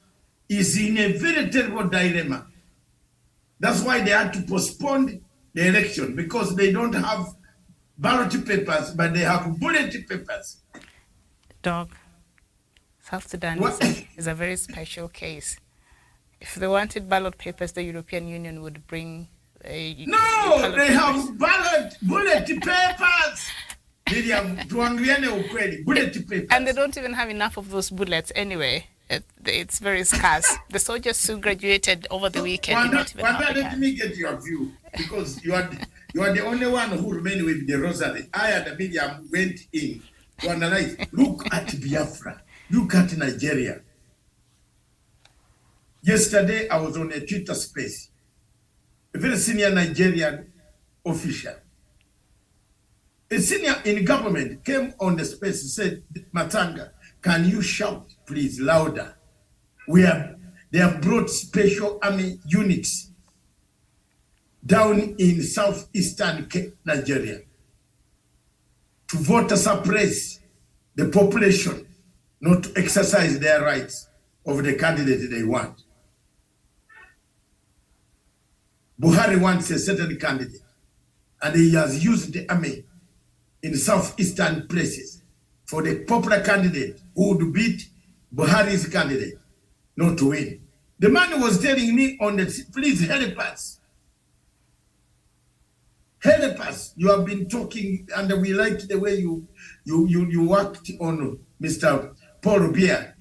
is in a very terrible dilemma. That's why they had to postpone the election, because they don't have ballot papers, but they have bullet papers. Dog, South Sudan is a very special case. If they wanted ballot papers, the European Union would bring a... No, they have bullet papers. Bullet papers. And they don't even have enough of those bullets anyway. It's very scarce. The soldiers who graduated over the weekend did not even have let me get your view, because you are the only one who remained with the rosary. I and the media went in to analyze. Look at Biafra. Look at Nigeria. Yesterday, I was on a Twitter space. A very senior Nigerian official, a senior in government, came on the space and said, Matanga, can you shout, please, louder? They have brought special army units down in southeastern Nigeria to voter suppress the population, not to exercise their rights of the candidate they want. Buhari wants a certain candidate, and he has used the army in southeastern places for the popular candidate who would beat Buhari's candidate, not to win. The man was telling me on the, please help us. Help us. You have been talking, and we liked the way you worked on Mr. Paul Biya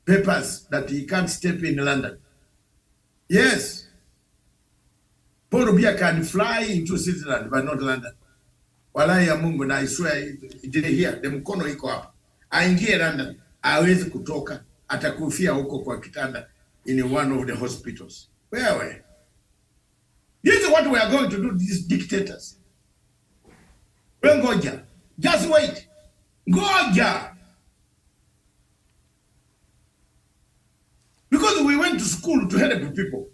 papers that he can't step in London. Yes. Paul Biya can fly into Switzerland, but not London. Walai ya Mungu, na I swear, it didn't hear. The mkono iko hapa. Aingie London, hawezi kutoka, atakufia huko kwa kitanda in one of the hospitals. Where? This is what we are going to do to these dictators. Ngoja. Just wait. Ngoja. Because we went to school to help people.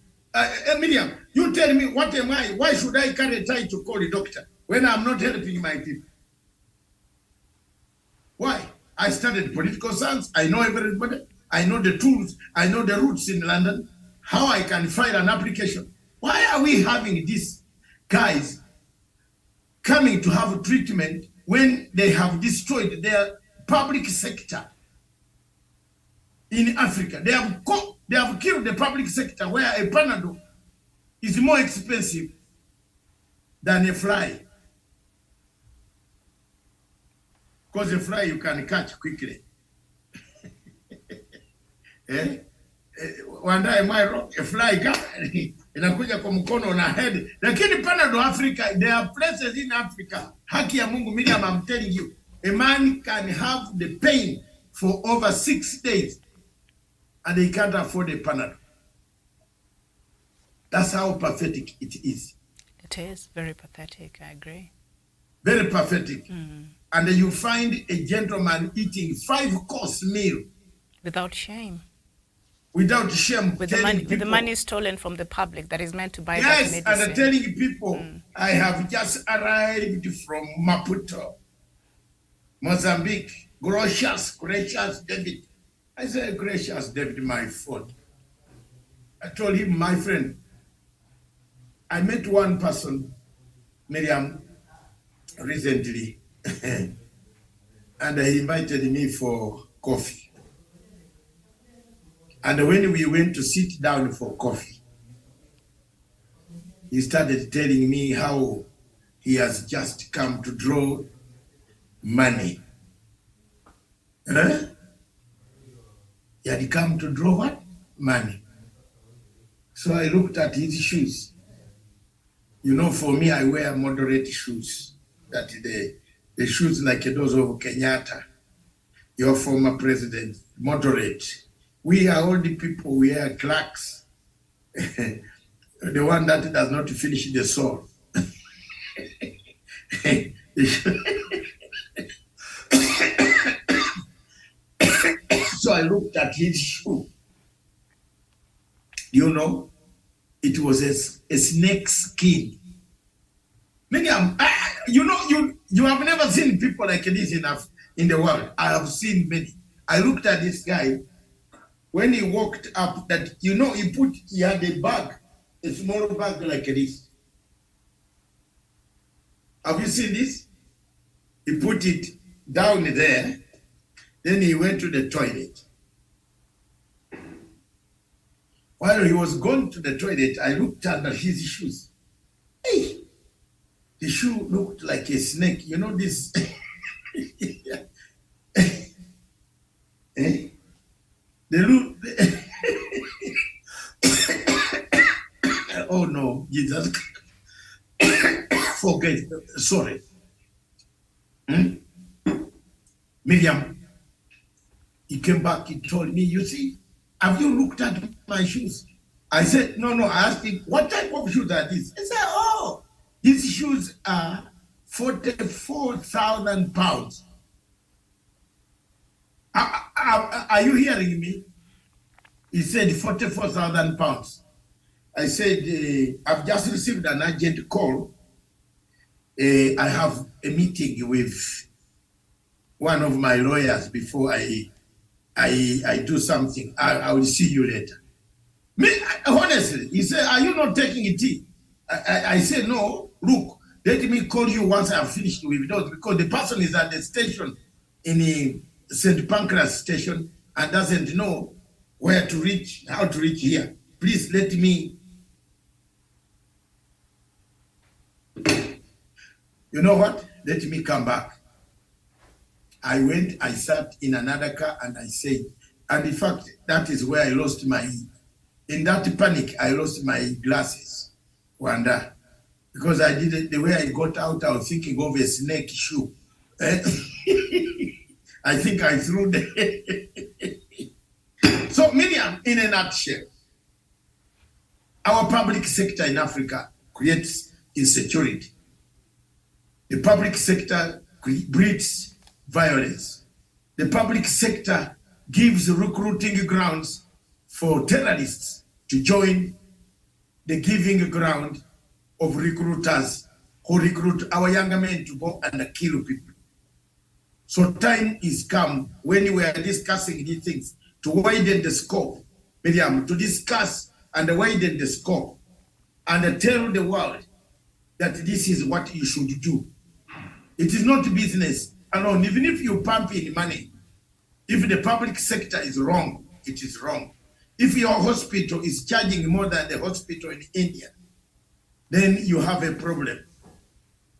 Miriam, you tell me, what am I? Why should I carry a title called a doctor when I'm not helping my people? I studied political science. I know everybody. I know the tools. I know the routes in London. How I can file an application. Why are we having these guys coming to have treatment when they have destroyed their public sector in Africa? They have killed the public sector where a Panadol is more expensive than a fly. Because a fly you can catch quickly. One day a fly inakuja kwa mkono na head. Lakini Panadol Africa, there are places in Africa. Haki ya Mungu, Miriam, I'm telling you, a man can have the pain for over 6 days and he can't afford a Panadol. That's how pathetic it is. It is very pathetic, I agree. Very pathetic. And then you find a gentleman eating 5-course meal. Without shame. Without shame. With the money stolen from the public that is meant to buy that medicine. Yes, and telling people, I have just arrived from Maputo, Mozambique. Gracious David. I said, gracious David, my friend. I told him, my friend, I met one person, Miriam, recently, and he invited me for coffee. And when we went to sit down for coffee, he started telling me how he has just come to draw money. He had come to draw what? Money. So I looked at his shoes. You know, for me, I wear moderate shoes. That the shoes like those of Kenyatta, your former president, moderate. We are all the people, we are clerks. The one that does not finish the soul. So I looked at his shoe. You know, it was a snake skin. Miriam, you know, you have never seen people like this enough in the world. I have seen many. I looked at this guy. When he walked up, that, you know, he had a bag, a small bag like this. Have you seen this? He put it down there, then he went to the toilet. While he was going to the toilet, I looked under his shoes. Hey, the shoe looked like a snake. You know this? Eh? They look. Oh no, Jesus. Forget. Sorry. Miriam, he came back, he told me, you see, have you looked at my shoes? I said, no. I asked him, what type of shoes are these? He said, oh, these shoes are 44,000 pounds. Are you hearing me? He said 44,000 pounds. I said, I've just received an urgent call. I have a meeting with one of my lawyers before I do something. I will see you later. Me, honestly, he said, are you not taking a tea? I said, no, look, let me call you once I've finished with those, because the person is at the station in the St. Pancras station and doesn't know where to reach, how to reach here. Please let me. You know what? Let me come back. I went, I sat in another car and I said, and in fact, that is where I lost in that panic, I lost my glasses. Wanda. Because I did it, the way I got out, I was thinking of a snake shoe. I think I threw the. So, Miriam, in a nutshell, our public sector in Africa creates insecurity. The public sector breeds violence. The public sector gives recruiting grounds for terrorists to join the giving ground of recruiters who recruit our younger men to go and kill people. So time is come when we are discussing these things to widen the scope, Miriam, to discuss and widen the scope and tell the world that this is what you should do. It is not business alone. Even if you pump in money, if the public sector is wrong, it is wrong. If your hospital is charging more than the hospital in India, then you have a problem.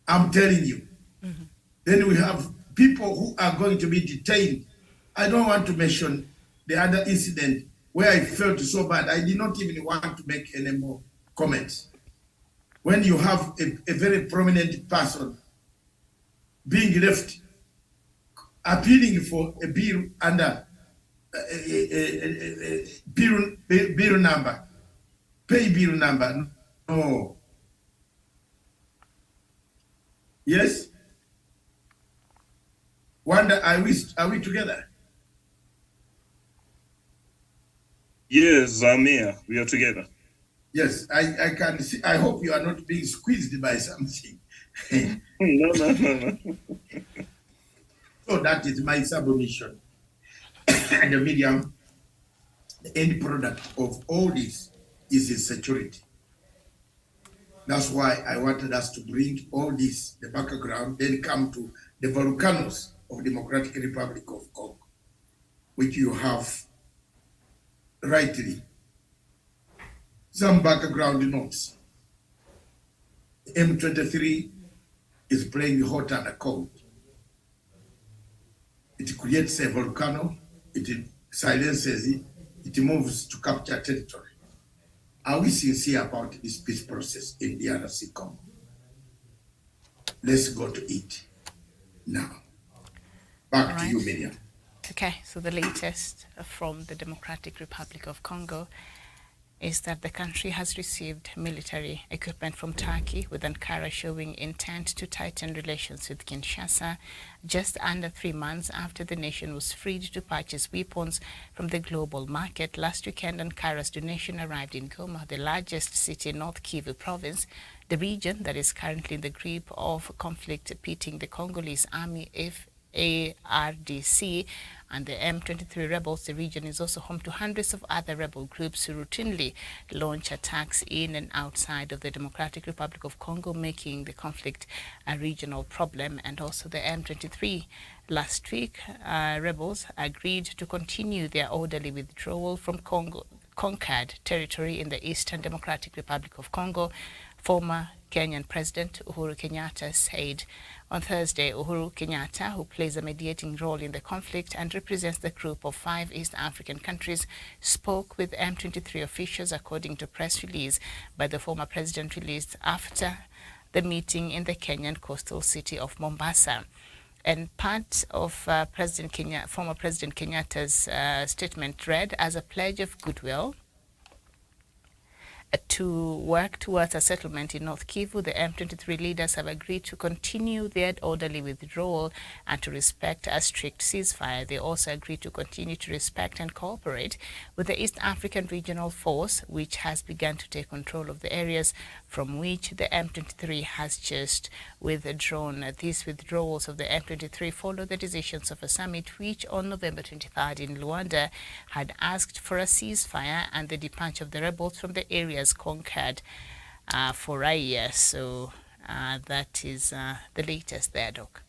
I'm telling you. Mm-hmm. Then we have people who are going to be detained. I don't want to mention the other incident where I felt so bad. I did not even want to make any more comments. When you have a very prominent person being left appealing for a bill under bill number, pay bill number. No. Yes? Wanda, are we together? Yes, I'm here. We are together. Yes, I can see. I hope you are not being squeezed by something. No. So that is my submission. And the medium, the end product of all this is insecurity. That's why I wanted us to bring all this, the background, then come to the volcanoes of Democratic Republic of Congo, which you have rightly some background notes. M23 is playing hot and cold. It creates a volcano, it silences it, it moves to capture territory. Are we sincere about this peace process in the DRC Congo? Let's go to it now. Back to you, Miriam. Okay, so the latest from the Democratic Republic of Congo is that the country has received military equipment from Turkey, with Ankara showing intent to tighten relations with Kinshasa just under 3 months after the nation was freed to purchase weapons from the global market. Last weekend, Ankara's donation arrived in Goma, the largest city in North Kivu province, the region that is currently in the grip of conflict pitting the Congolese army FARDC and the M23 rebels. The region is also home to hundreds of other rebel groups who routinely launch attacks in and outside of the Democratic Republic of Congo, making the conflict a regional problem. And also the M23. Last week, rebels agreed to continue their orderly withdrawal from conquered territory in the Eastern Democratic Republic of Congo. Former Kenyan President Uhuru Kenyatta said on Thursday. Uhuru Kenyatta, who plays a mediating role in the conflict and represents the group of 5 East African countries, spoke with M23 officials, according to press release by the former president released after the meeting in the Kenyan coastal city of Mombasa. And part of former President Kenyatta's statement read as a pledge of goodwill to work towards a settlement in North Kivu. The M23 leaders have agreed to continue their orderly withdrawal and to respect a strict ceasefire. They also agreed to continue to respect and cooperate with the East African Regional Force, which has begun to take control of the areas from which the M23 has just withdrawn. These withdrawals of the M23 follow the decisions of a summit which on November 23rd in Luanda had asked for a ceasefire and the departure of the rebels from the areas conquered for a year. So that is the latest there, Doc.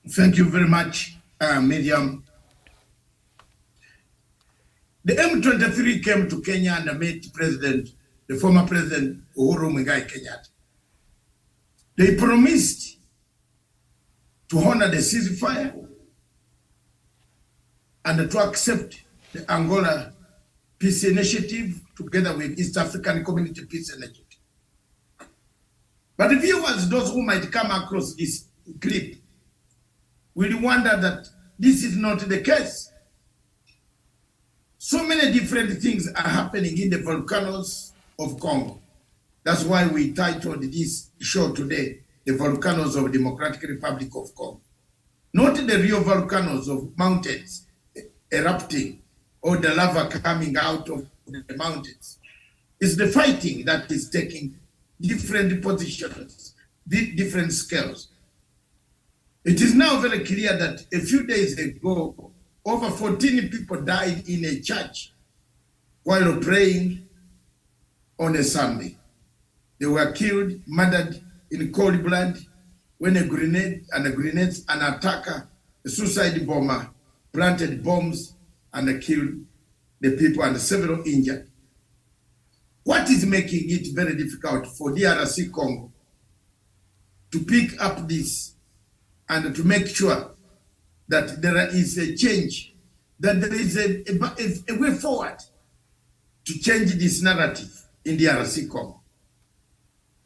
Thank you very much, Miriam. The M23 came to Kenya and met the former President Uhuru Muigai Kenyatta. They promised to honor the ceasefire and to accept the Angola Peace Initiative together with East African Community Peace Initiative. But the viewers, those who might come across this clip, will wonder that this is not the case. So many different things are happening in the volcanoes of Congo. That's why we titled this show today, The Volcanoes of Democratic Republic of Congo. Not the real volcanoes of mountains erupting or the lava coming out of the mountains. It's the fighting that is taking different positions different scales. It is now very clear that a few days ago, over 14 people died in a church while praying on a Sunday. They were killed, murdered in cold blood when an attacker, a suicide bomber, planted bombs and killed the people and several injured. What is making it very difficult for DRC Congo to pick up this and to make sure that there is a change, that there is a way forward to change this narrative in DRC Congo?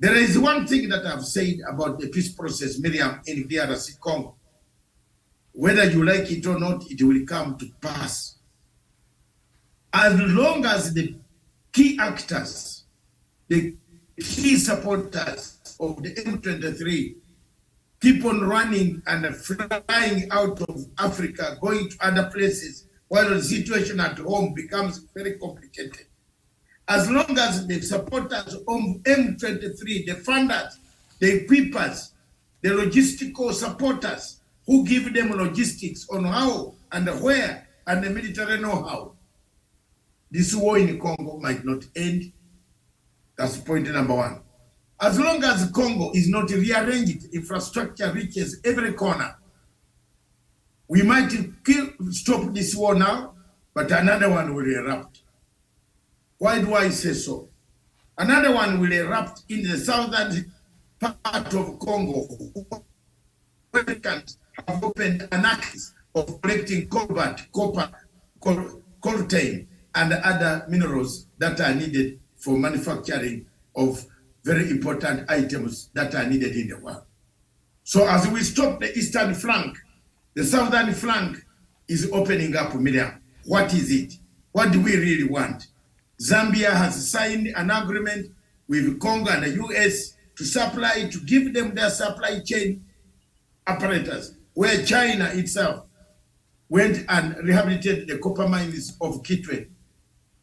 There is one thing that I've said about the peace process, Miriam, in DRC Congo. Whether you like it or not, it will come to pass. As long as the key actors, the key supporters of the M23 keep on running and flying out of Africa, going to other places, while the situation at home becomes very complicated. As long as the supporters of M23, the funders, the equippers, the logistical supporters who give them logistics on how and where and the military know-how, this war in Congo might not end. That's point number one. As long as Congo is not rearranged, infrastructure reaches every corner, we might stop this war now, but another one will erupt. Why do I say so? Another one will erupt in the southern part of Congo. Americans have opened an axis of collecting cobalt, copper, coltan, and other minerals that are needed for manufacturing of very important items that are needed in the world. So as we stop the eastern flank, the southern flank is opening up, Miriam. What is it? What do we really want? Zambia has signed an agreement with Congo and the US to supply, to give them their supply chain apparatus, where China itself went and rehabilitated the copper mines of Kitwe,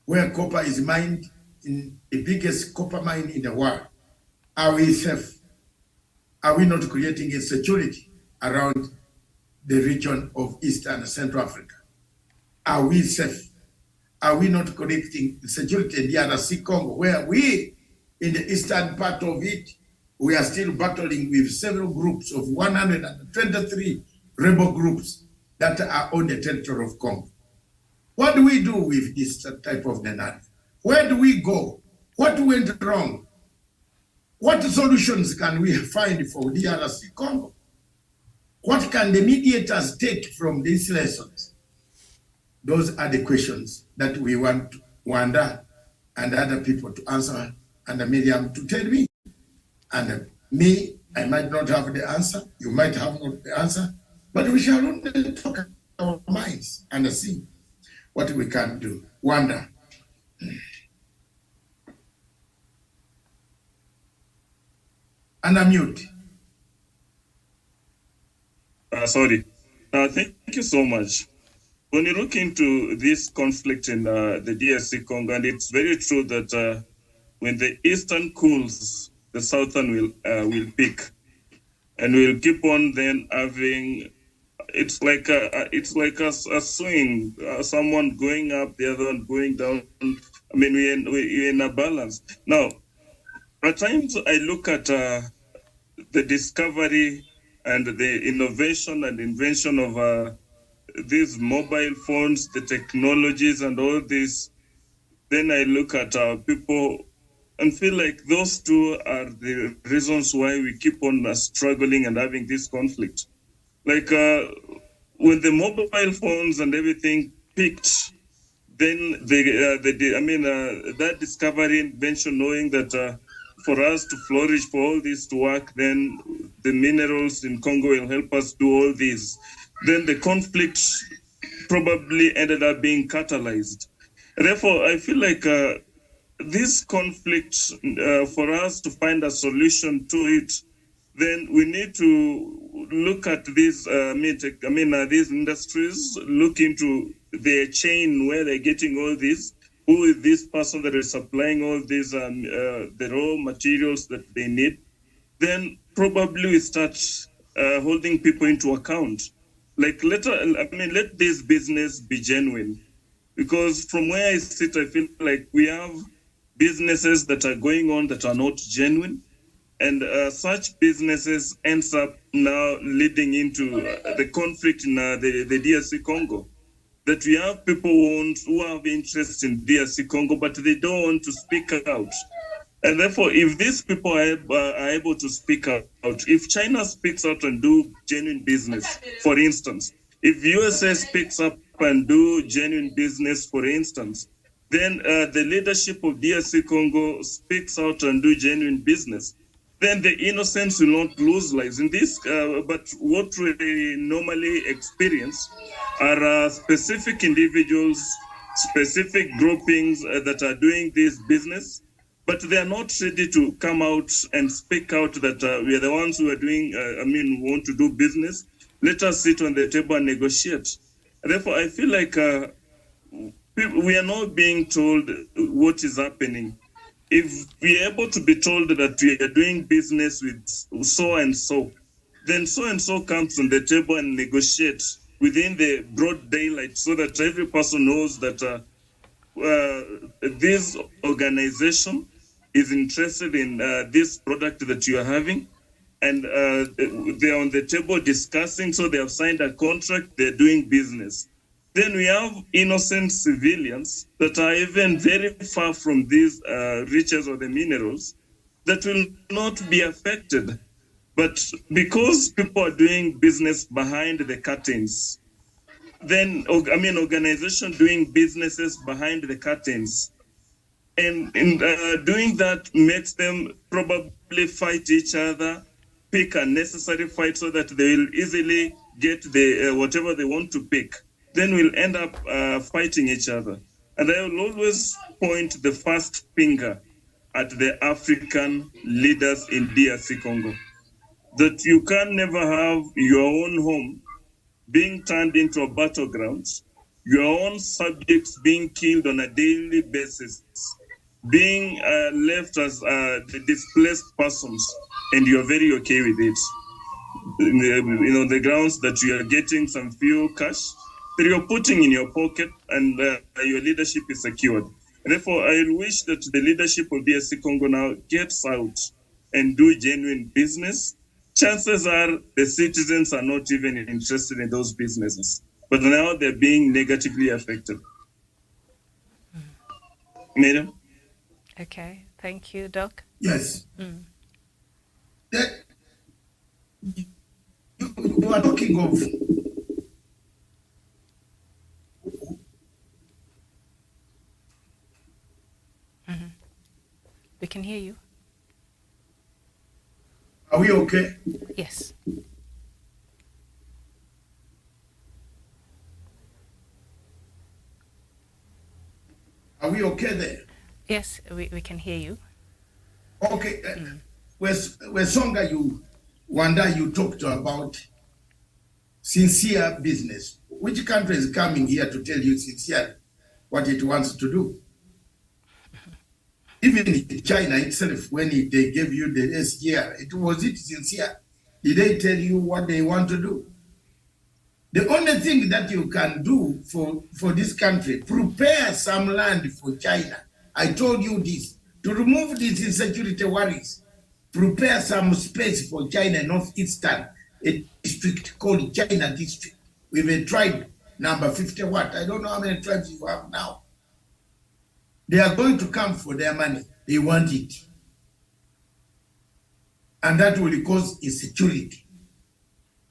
where copper is mined in the biggest copper mine in the world. Are we safe? Are we not creating insecurity around the region of East and Central Africa? Are we safe? Are we not connecting security in DRC Congo, where we, in the eastern part of it, we are still battling with several groups of 123 rebel groups that are on the territory of Congo? What do we do with this type of narrative? Where do we go? What went wrong? What solutions can we find for DRC Congo? What can the mediators take from these lessons? Those are the questions that we want to wonder and other people to answer, and Miriam to tell me. And me, I might not have the answer, you might have not the answer, but we shall only talk our minds and see what we can do. Wonder. And unmute. Sorry. Thank you so much. When you look into this conflict in the DRC Congo, and it's very true that when the eastern cools, the southern will peak, and we'll keep on then having. It's like a swing, someone going up, the other one going down. I mean, we're in a balance. Now, at times I look at the discovery and the innovation and invention of these mobile phones, the technologies and all this. Then I look at people and feel like those two are the reasons why we keep on struggling and having this conflict. Like when the mobile phones and everything peaked, then that discovery, invention, knowing that for us to flourish, for all this to work, then the minerals in Congo will help us do all this. Then the conflict probably ended up being catalyzed. Therefore, I feel like this conflict, for us to find a solution to it, then we need to look at these, these industries, look into their chain, where they're getting all this, who is this person that is supplying all these, the raw materials that they need. Then probably we start holding people into account. Like let this business be genuine, because from where I sit, I feel like we have businesses that are going on that are not genuine, and such businesses ends up now leading into the conflict in the DRC Congo. That we have people who have interest in DRC Congo, but they don't want to speak out. And therefore, if these people are able to speak out, if China speaks out and do genuine business, for instance, if USA speaks up and do genuine business, for instance, then the leadership of DRC Congo speaks out and do genuine business, then the innocents will not lose lives in this. But what we normally experience are specific individuals, specific groupings that are doing this business, but they are not ready to come out and speak out that we are the ones who are doing, want to do business. Let us sit on the table and negotiate. Therefore, I feel like we are not being told what is happening. If we are able to be told that we are doing business with so and so, then so and so comes on the table and negotiate within the broad daylight, so that every person knows that this organization is interested in this product that you are having, and they're on the table discussing, so they have signed a contract, they're doing business. Then we have innocent civilians that are even very far from these riches or the minerals that will not be affected. But because people are doing business behind the curtains, then, organizations doing businesses behind the curtains, and doing that makes them probably fight each other, pick unnecessary fight so that they will easily get the whatever they want to pick. Then we'll end up fighting each other. And I will always point the first finger at the African leaders in DRC Congo. That you can never have your own home being turned into a battleground, your own subjects being killed on a daily basis, being left as the displaced persons, and you're very okay with it. The grounds that you are getting some few cash that you're putting in your pocket, and your leadership is secured. And therefore, I wish that the leadership of DRC Congo now gets out and do genuine business. Chances are the citizens are not even interested in those businesses, but now they're being negatively affected. Madam? Okay, thank you, Doc. Yes. You are talking of We can hear you. Are we okay? Yes. Are we okay there? Yes, we can hear you. Okay. Where Songa, you talked about sincere business. Which country is coming here to tell you sincerely what it wants to do? Even in China itself, when they gave you the SGR, was it sincere? Did they tell you what they want to do? The only thing that you can do for this country, prepare some land for China. I told you this, to remove these insecurity worries, prepare some space for China Northeastern, a district called China District, with a tribe, number 50 what? I don't know how many tribes you have now. They are going to come for their money. They want it. And that will cause insecurity.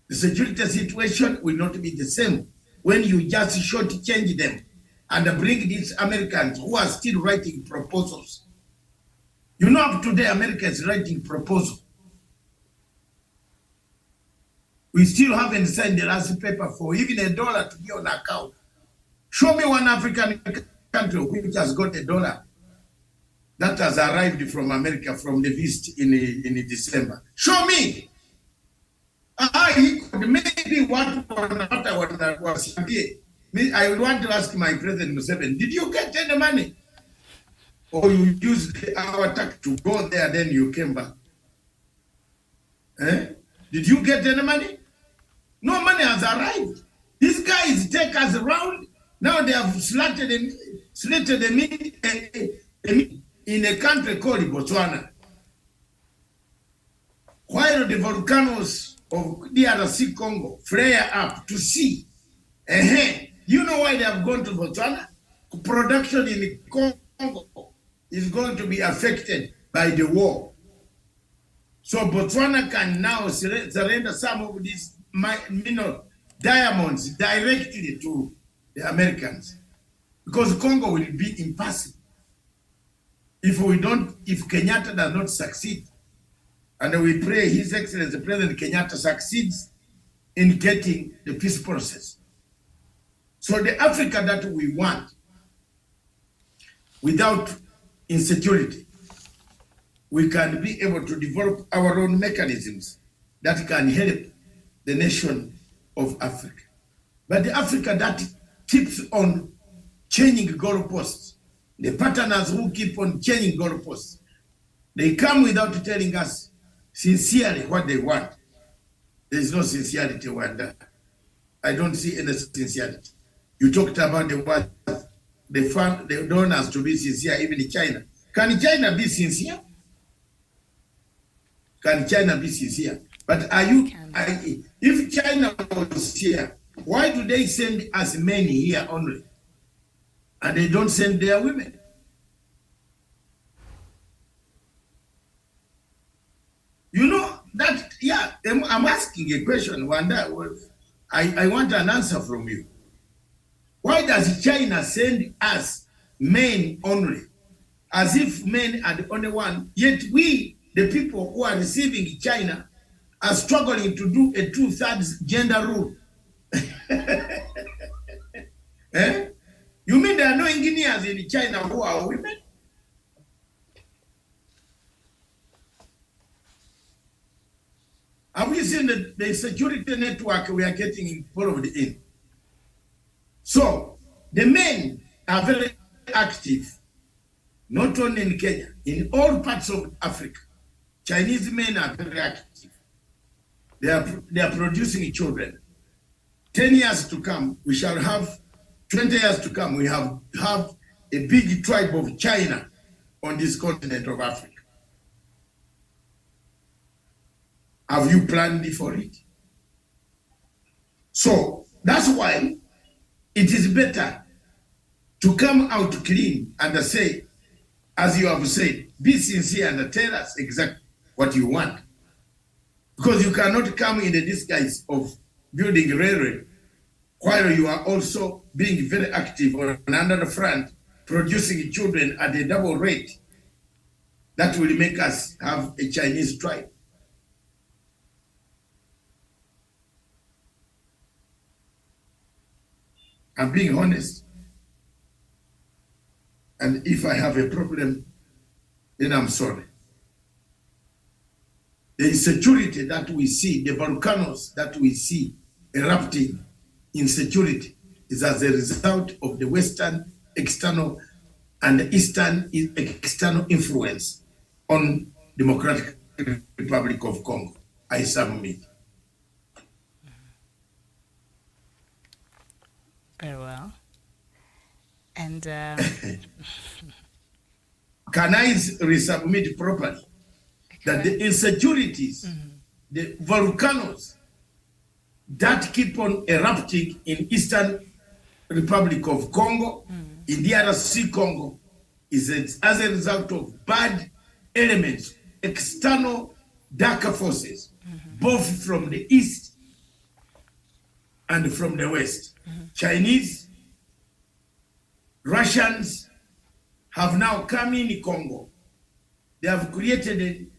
The security situation will not be the same when you just shortchange them and bring these Americans who are still writing proposals. You know, up today, America is writing proposal. We still haven't signed the last paper for even $1 to be on account. Show me one African country which has got $1 that has arrived from America, from the East in December. Show me. He could maybe what was here. I would want to ask my President Museveni, did you get any money? Or you used our tax to go there, then you came back? Did you get any money? No money has arrived. These guys take us around. Now they have slated a meeting in a country called Botswana. While the volcanoes of DRC Congo flare up to see, you know why they have gone to Botswana? Production in Congo is going to be affected by the war. So Botswana can now surrender some of these diamonds directly to the Americans, because Congo will be impassive if Kenyatta does not succeed. And we pray His Excellency President Kenyatta succeeds in getting the peace process. So the Africa that we want, without insecurity, we can be able to develop our own mechanisms that can help the nation of Africa. But the Africa that keeps on changing goalposts, the partners who keep on changing goalposts, they come without telling us sincerely what they want. There is no sincerity, Wanda. I don't see any sincerity. You talked about the world, the donors to be sincere, even in China. Can China be sincere? Can China be sincere? But if China was here, why do they send us men here only? And they don't send their women? You know, that, yeah, I'm asking a question, Wanda. I want an answer from you. Why does China send us men only? As if men are the only one, yet we, the people who are receiving China, are struggling to do a 2/3 gender rule. You mean there are no engineers in China who are women? Have we seen the security network we are getting involved in? So the men are very active, not only in Kenya, in all parts of Africa. Chinese men are very active. They are producing children. 10 years to come, we shall have, 20 years to come, we have a big tribe of China on this continent of Africa. Have you planned for it? So that's why it is better to come out clean and say, as you have said, be sincere and tell us exactly what you want. Because you cannot come in the disguise of building railway while you are also being very active on another front, producing children at a double rate. That will make us have a Chinese tribe. I'm being honest. And if I have a problem, then I'm sorry. The insecurity that we see, the volcanoes that we see erupting, insecurity, is as a result of the Western external and the Eastern external influence on Democratic Republic of Congo. I submit. Very well. And can I resubmit properly? That the insecurities, the volcanoes that keep on erupting in Eastern Republic of Congo, in DRC Congo, is as a result of bad elements, external darker forces, both from the East and from the West. Chinese, Russians have now come in Congo. They have created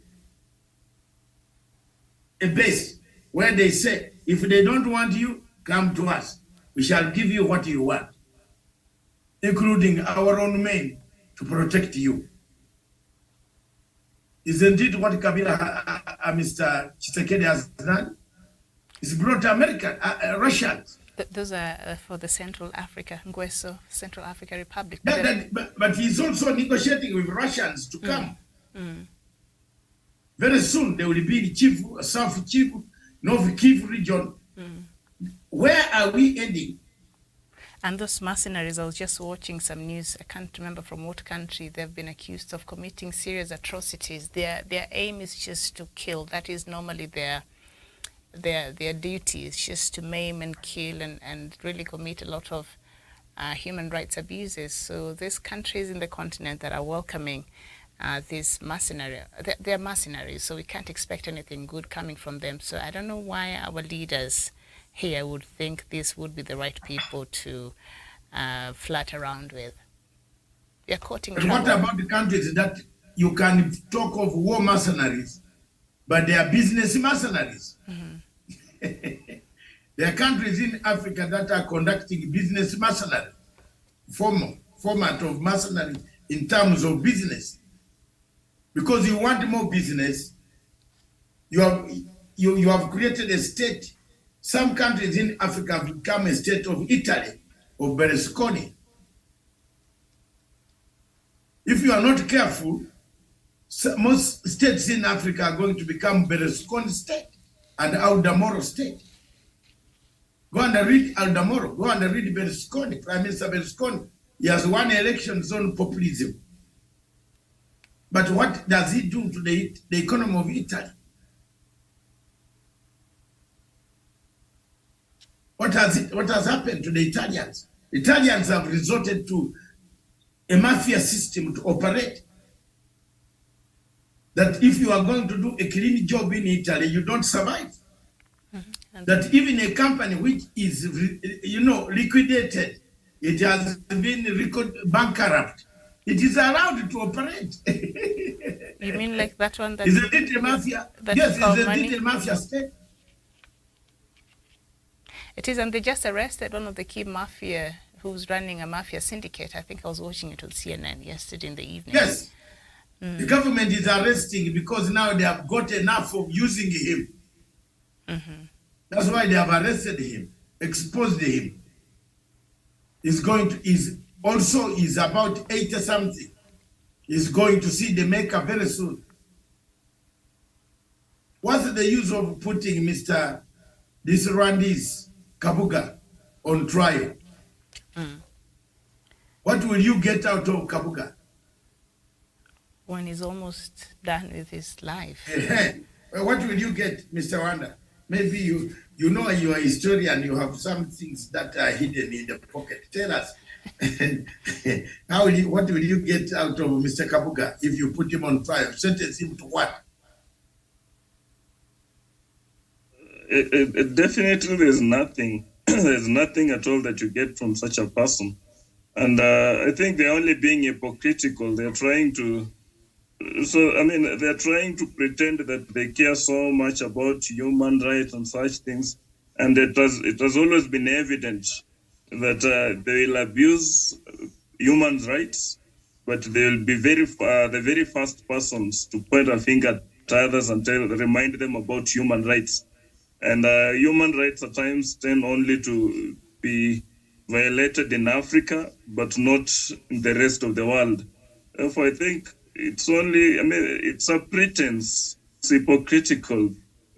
a base where they say, if they don't want you, come to us. We shall give you what you want, including our own men to protect you. Isn't it what Kabila, Mr. Tshisekedi has done? He's brought American, Russians. Those are for the Central Africa, Ngweso, Central Africa Republic. But he's also negotiating with Russians to come. Very soon, they will be Kivu, South Kivu, North Kivu region. Where are we ending? And those mercenaries, I was just watching some news, I can't remember from what country, they've been accused of committing serious atrocities. Their aim is just to kill. That is normally their duty, is just to maim and kill and really commit a lot of human rights abuses. So these countries in the continent that are welcoming these mercenaries, they're mercenaries, so we can't expect anything good coming from them. So I don't know why our leaders here would think this would be the right people to flirt around with. They're courting But what about the countries that you can talk of war mercenaries, but they are business mercenaries? There are countries in Africa that are conducting business mercenary, format of mercenary in terms of business. Because you want more business, you have created a state. Some countries in Africa have become a state of Italy, of Berlusconi. If you are not careful, most states in Africa are going to become Berlusconi state and Aldamoro state. Go and read Aldamoro, go and read Berlusconi, Prime Minister Berlusconi. He has won elections on populism. But what does he do to the economy of Italy? What has happened to the Italians? Italians have resorted to a mafia system to operate. That if you are going to do a clean job in Italy, you don't survive. That even a company which is, liquidated, it has been bankrupt, it is allowed to operate. You mean like that one that... Isn't it a mafia? Yes, isn't it a mafia state? It is, and they just arrested one of the key mafia who's running a mafia syndicate. I think I was watching it on CNN yesterday in the evening. Yes. The government is arresting because now they have got enough of using him. That's why they have arrested him, exposed him. Is about 80 something. He's going to see the maker very soon. What's the use of putting this Rwandese Kabuga on trial? What will you get out of Kabuga? When he's almost done with his life. What will you get, Mr. Wanda? Maybe you know you're a historian, you have some things that are hidden in the pocket. Tell us, what will you get out of Mr. Kabuga if you put him on trial? Sentence him to what? Definitely there's nothing. There's nothing at all that you get from such a person. And I think they're only being hypocritical. They're trying to they're trying to pretend that they care so much about human rights and such things. And it has always been evident that they will abuse human rights, but they will be the very first persons to point a finger at others and remind them about human rights. And human rights at times tend only to be violated in Africa, but not in the rest of the world. Therefore, I think it's only, it's a pretense, it's hypocritical,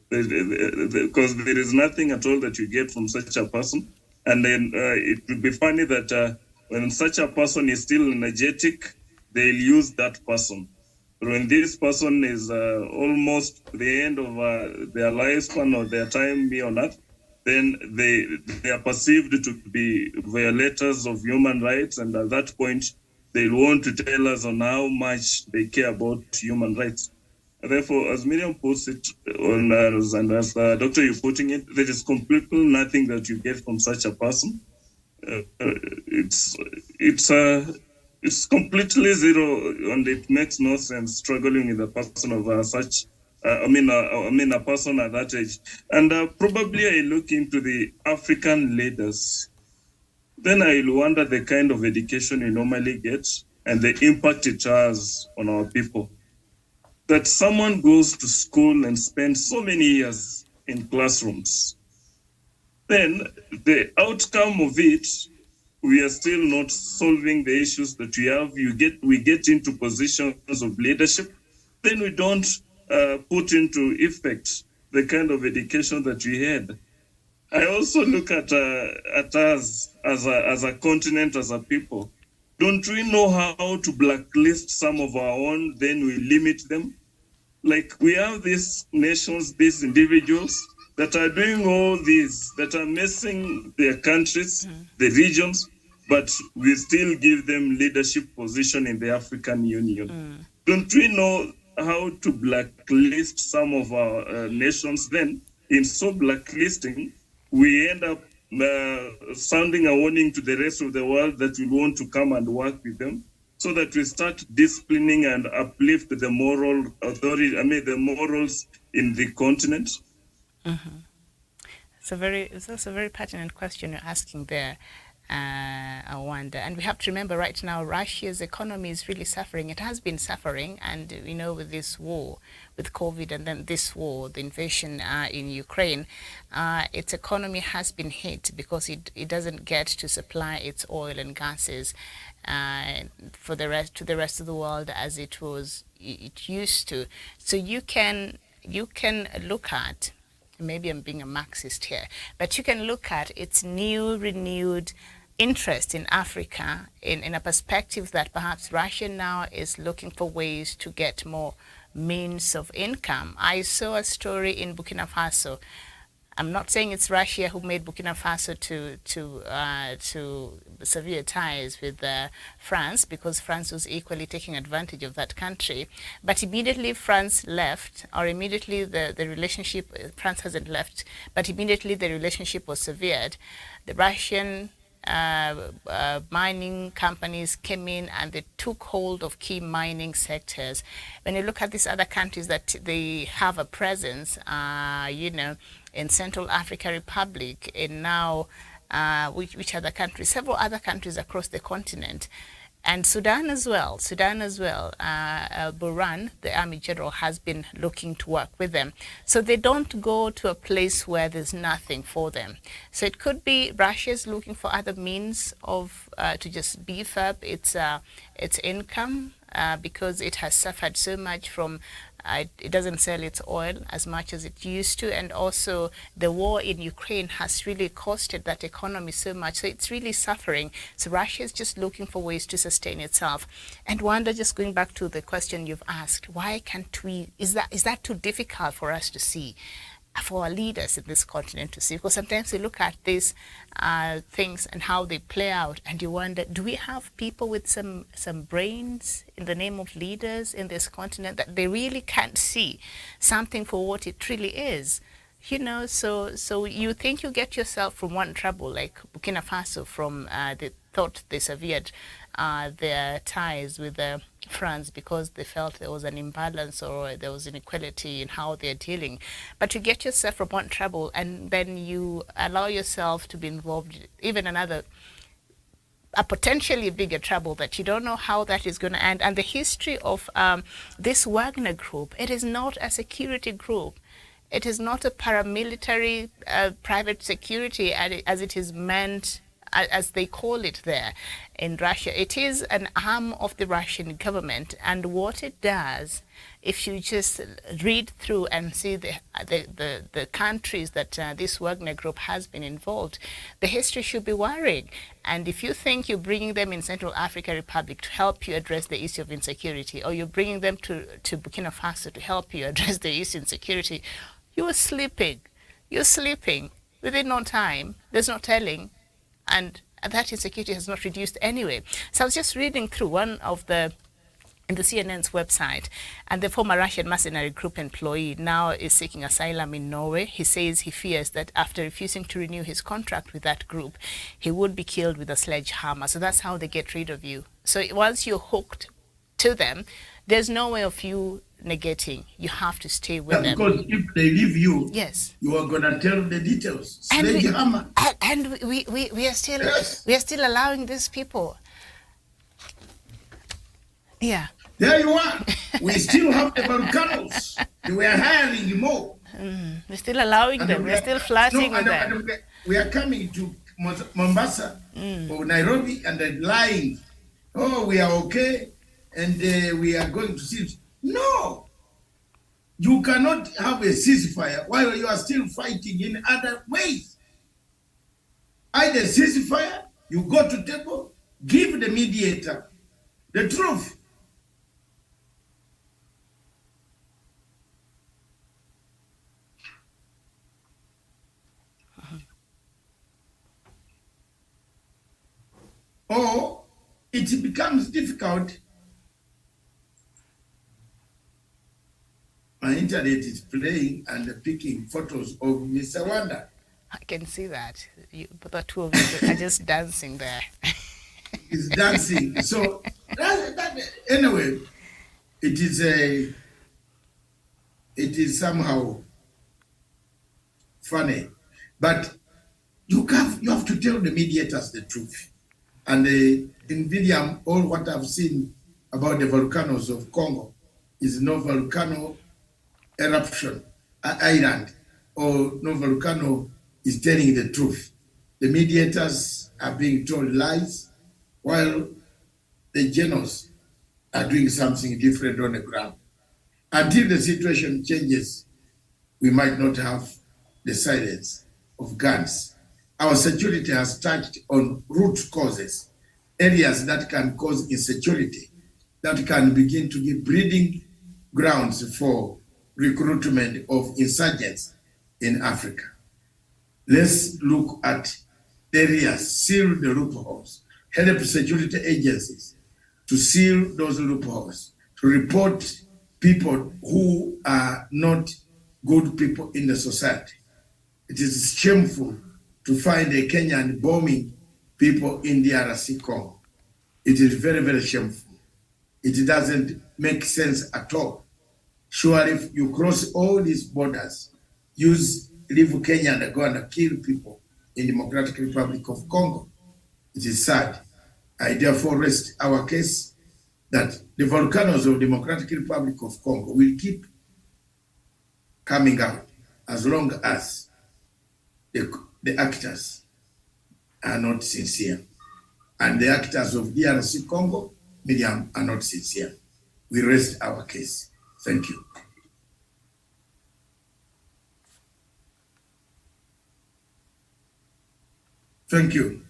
because there is nothing at all that you get from such a person. And then it would be funny that when such a person is still energetic, they'll use that person. But when this person is almost the end of their lifespan or their time here on earth, then they are perceived to be violators of human rights. And at that point, they want to tell us on how much they care about human rights. Therefore, as Miriam puts it, and as Doctor, you're putting it, there is completely nothing that you get from such a person. It's completely zero, and it makes no sense struggling with a person of such. A person at that age, and probably I look into the African leaders. Then I'll wonder the kind of education we normally get and the impact it has on our people. That someone goes to school and spends so many years in classrooms. Then the outcome of it, we are still not solving the issues that we have. We get into positions of leadership. Then we don't put into effect the kind of education that we had. I also look at us as a continent, as a people. Don't we know how to blacklist some of our own? Then we limit them. Like we have these nations, these individuals that are doing all these, that are messing their countries, the regions, but we still give them leadership position in the African Union. Don't we know how to blacklist some of our nations? Then, in so blacklisting, we end up sounding a warning to the rest of the world that we want to come and work with them, so that we start disciplining and uplift the moral authority, the morals in the continent. That's a very pertinent question you're asking there, I wonder. And we have to remember right now, Russia's economy is really suffering. It has been suffering, and with this war, with COVID, and then this war, the invasion in Ukraine, its economy has been hit because it doesn't get to supply its oil and gases to the rest of the world as it used to. So you can look at, maybe I'm being a Marxist here, but you can look at its renewed interest in Africa in a perspective that perhaps Russia now is looking for ways to get more means of income. I saw a story in Burkina Faso. I'm not saying it's Russia who made Burkina Faso to severe ties with France, because France was equally taking advantage of that country. But immediately France left, or immediately the relationship, France hasn't left, but immediately the relationship was severed. The Russian mining companies came in and they took hold of key mining sectors. When you look at these other countries that they have a presence, in Central African Republic, and now which other countries? Several other countries across the continent. And Sudan as well. Buran, the army general, has been looking to work with them. So they don't go to a place where there's nothing for them. So it could be Russia's looking for other means of to just beef up its income because it has suffered so much from it doesn't sell its oil as much as it used to, and also the war in Ukraine has really costed that economy so much, so it's really suffering. So Russia is just looking for ways to sustain itself. And Wanda, just going back to the question you've asked, why can't we, is that too difficult for us to see, for our leaders in this continent to see? Because sometimes we look at these things and how they play out, and you wonder, do we have people with some brains in the name of leaders in this continent that they really can't see something for what it really is? So you think you get yourself from one trouble, like Burkina Faso, from they thought they severed their ties with France because they felt there was an imbalance or there was inequality in how they're dealing. But you get yourself from one trouble and then you allow yourself to be involved even a potentially bigger trouble that you don't know how that is going to end. And the history of this Wagner group, it is not a security group. It is not a paramilitary private security as it is meant, as they call it there in Russia. It is an arm of the Russian government, and what it does, if you just read through and see the countries that this Wagner group has been involved, the history should be worrying. And if you think you're bringing them in Central African Republic to help you address the issue of insecurity, or you're bringing them to Burkina Faso to help you address the issue of insecurity, you're sleeping. You're sleeping. Within no time, there's no telling, and that insecurity has not reduced anyway. So I was just reading through one of in the CNN's website, and the former Russian mercenary group employee now is seeking asylum in Norway. He says he fears that after refusing to renew his contract with that group, he would be killed with a sledgehammer. So that's how they get rid of you. So once you're hooked to them, there's no way of you negating. You have to stay with them. Because if they leave you, yes, you are gonna tell the details. Sledgehammer. And we are still we are still allowing these people. Yeah. There you are. We still have the Volcanos. We are hiring more. We're still allowing them. We're still flirting with them. We are coming to Mombasa or Nairobi and then lying. Oh, we are okay, and we are going to see. No, You cannot have a ceasefire while you are still fighting in other ways. Either ceasefire, you go to table, give the mediator the truth. Or it becomes difficult. My internet is playing and picking photos of Mr. Wanda. I can see that. The two of you are just dancing there. He's dancing. So anyway, it is somehow funny, but you have to tell the mediators the truth. And in William, all what I've seen about the volcanoes of Congo is no volcano eruption island, or no volcano is telling the truth. The mediators are being told lies, while the generals are doing something different on the ground. Until the situation changes, we might not have the silence of guns. Our security has touched on root causes, areas that can cause insecurity, that can begin to give breeding grounds for recruitment of insurgents in Africa. Let's look at areas, seal the loopholes, help security agencies to seal those loopholes, to report people who are not good people in the society. It is shameful to find a Kenyan bombing people in the DRC Congo. It is very, very shameful. It doesn't make sense at all. Sure, if you cross all these borders, leave Kenya and go and kill people in the Democratic Republic of Congo, it is sad. I therefore rest our case that the volcanoes of the Democratic Republic of Congo will keep coming out as long as the actors are not sincere. And the actors of DRC Congo, Miriam, are not sincere. We rest our case. Thank you. Thank you.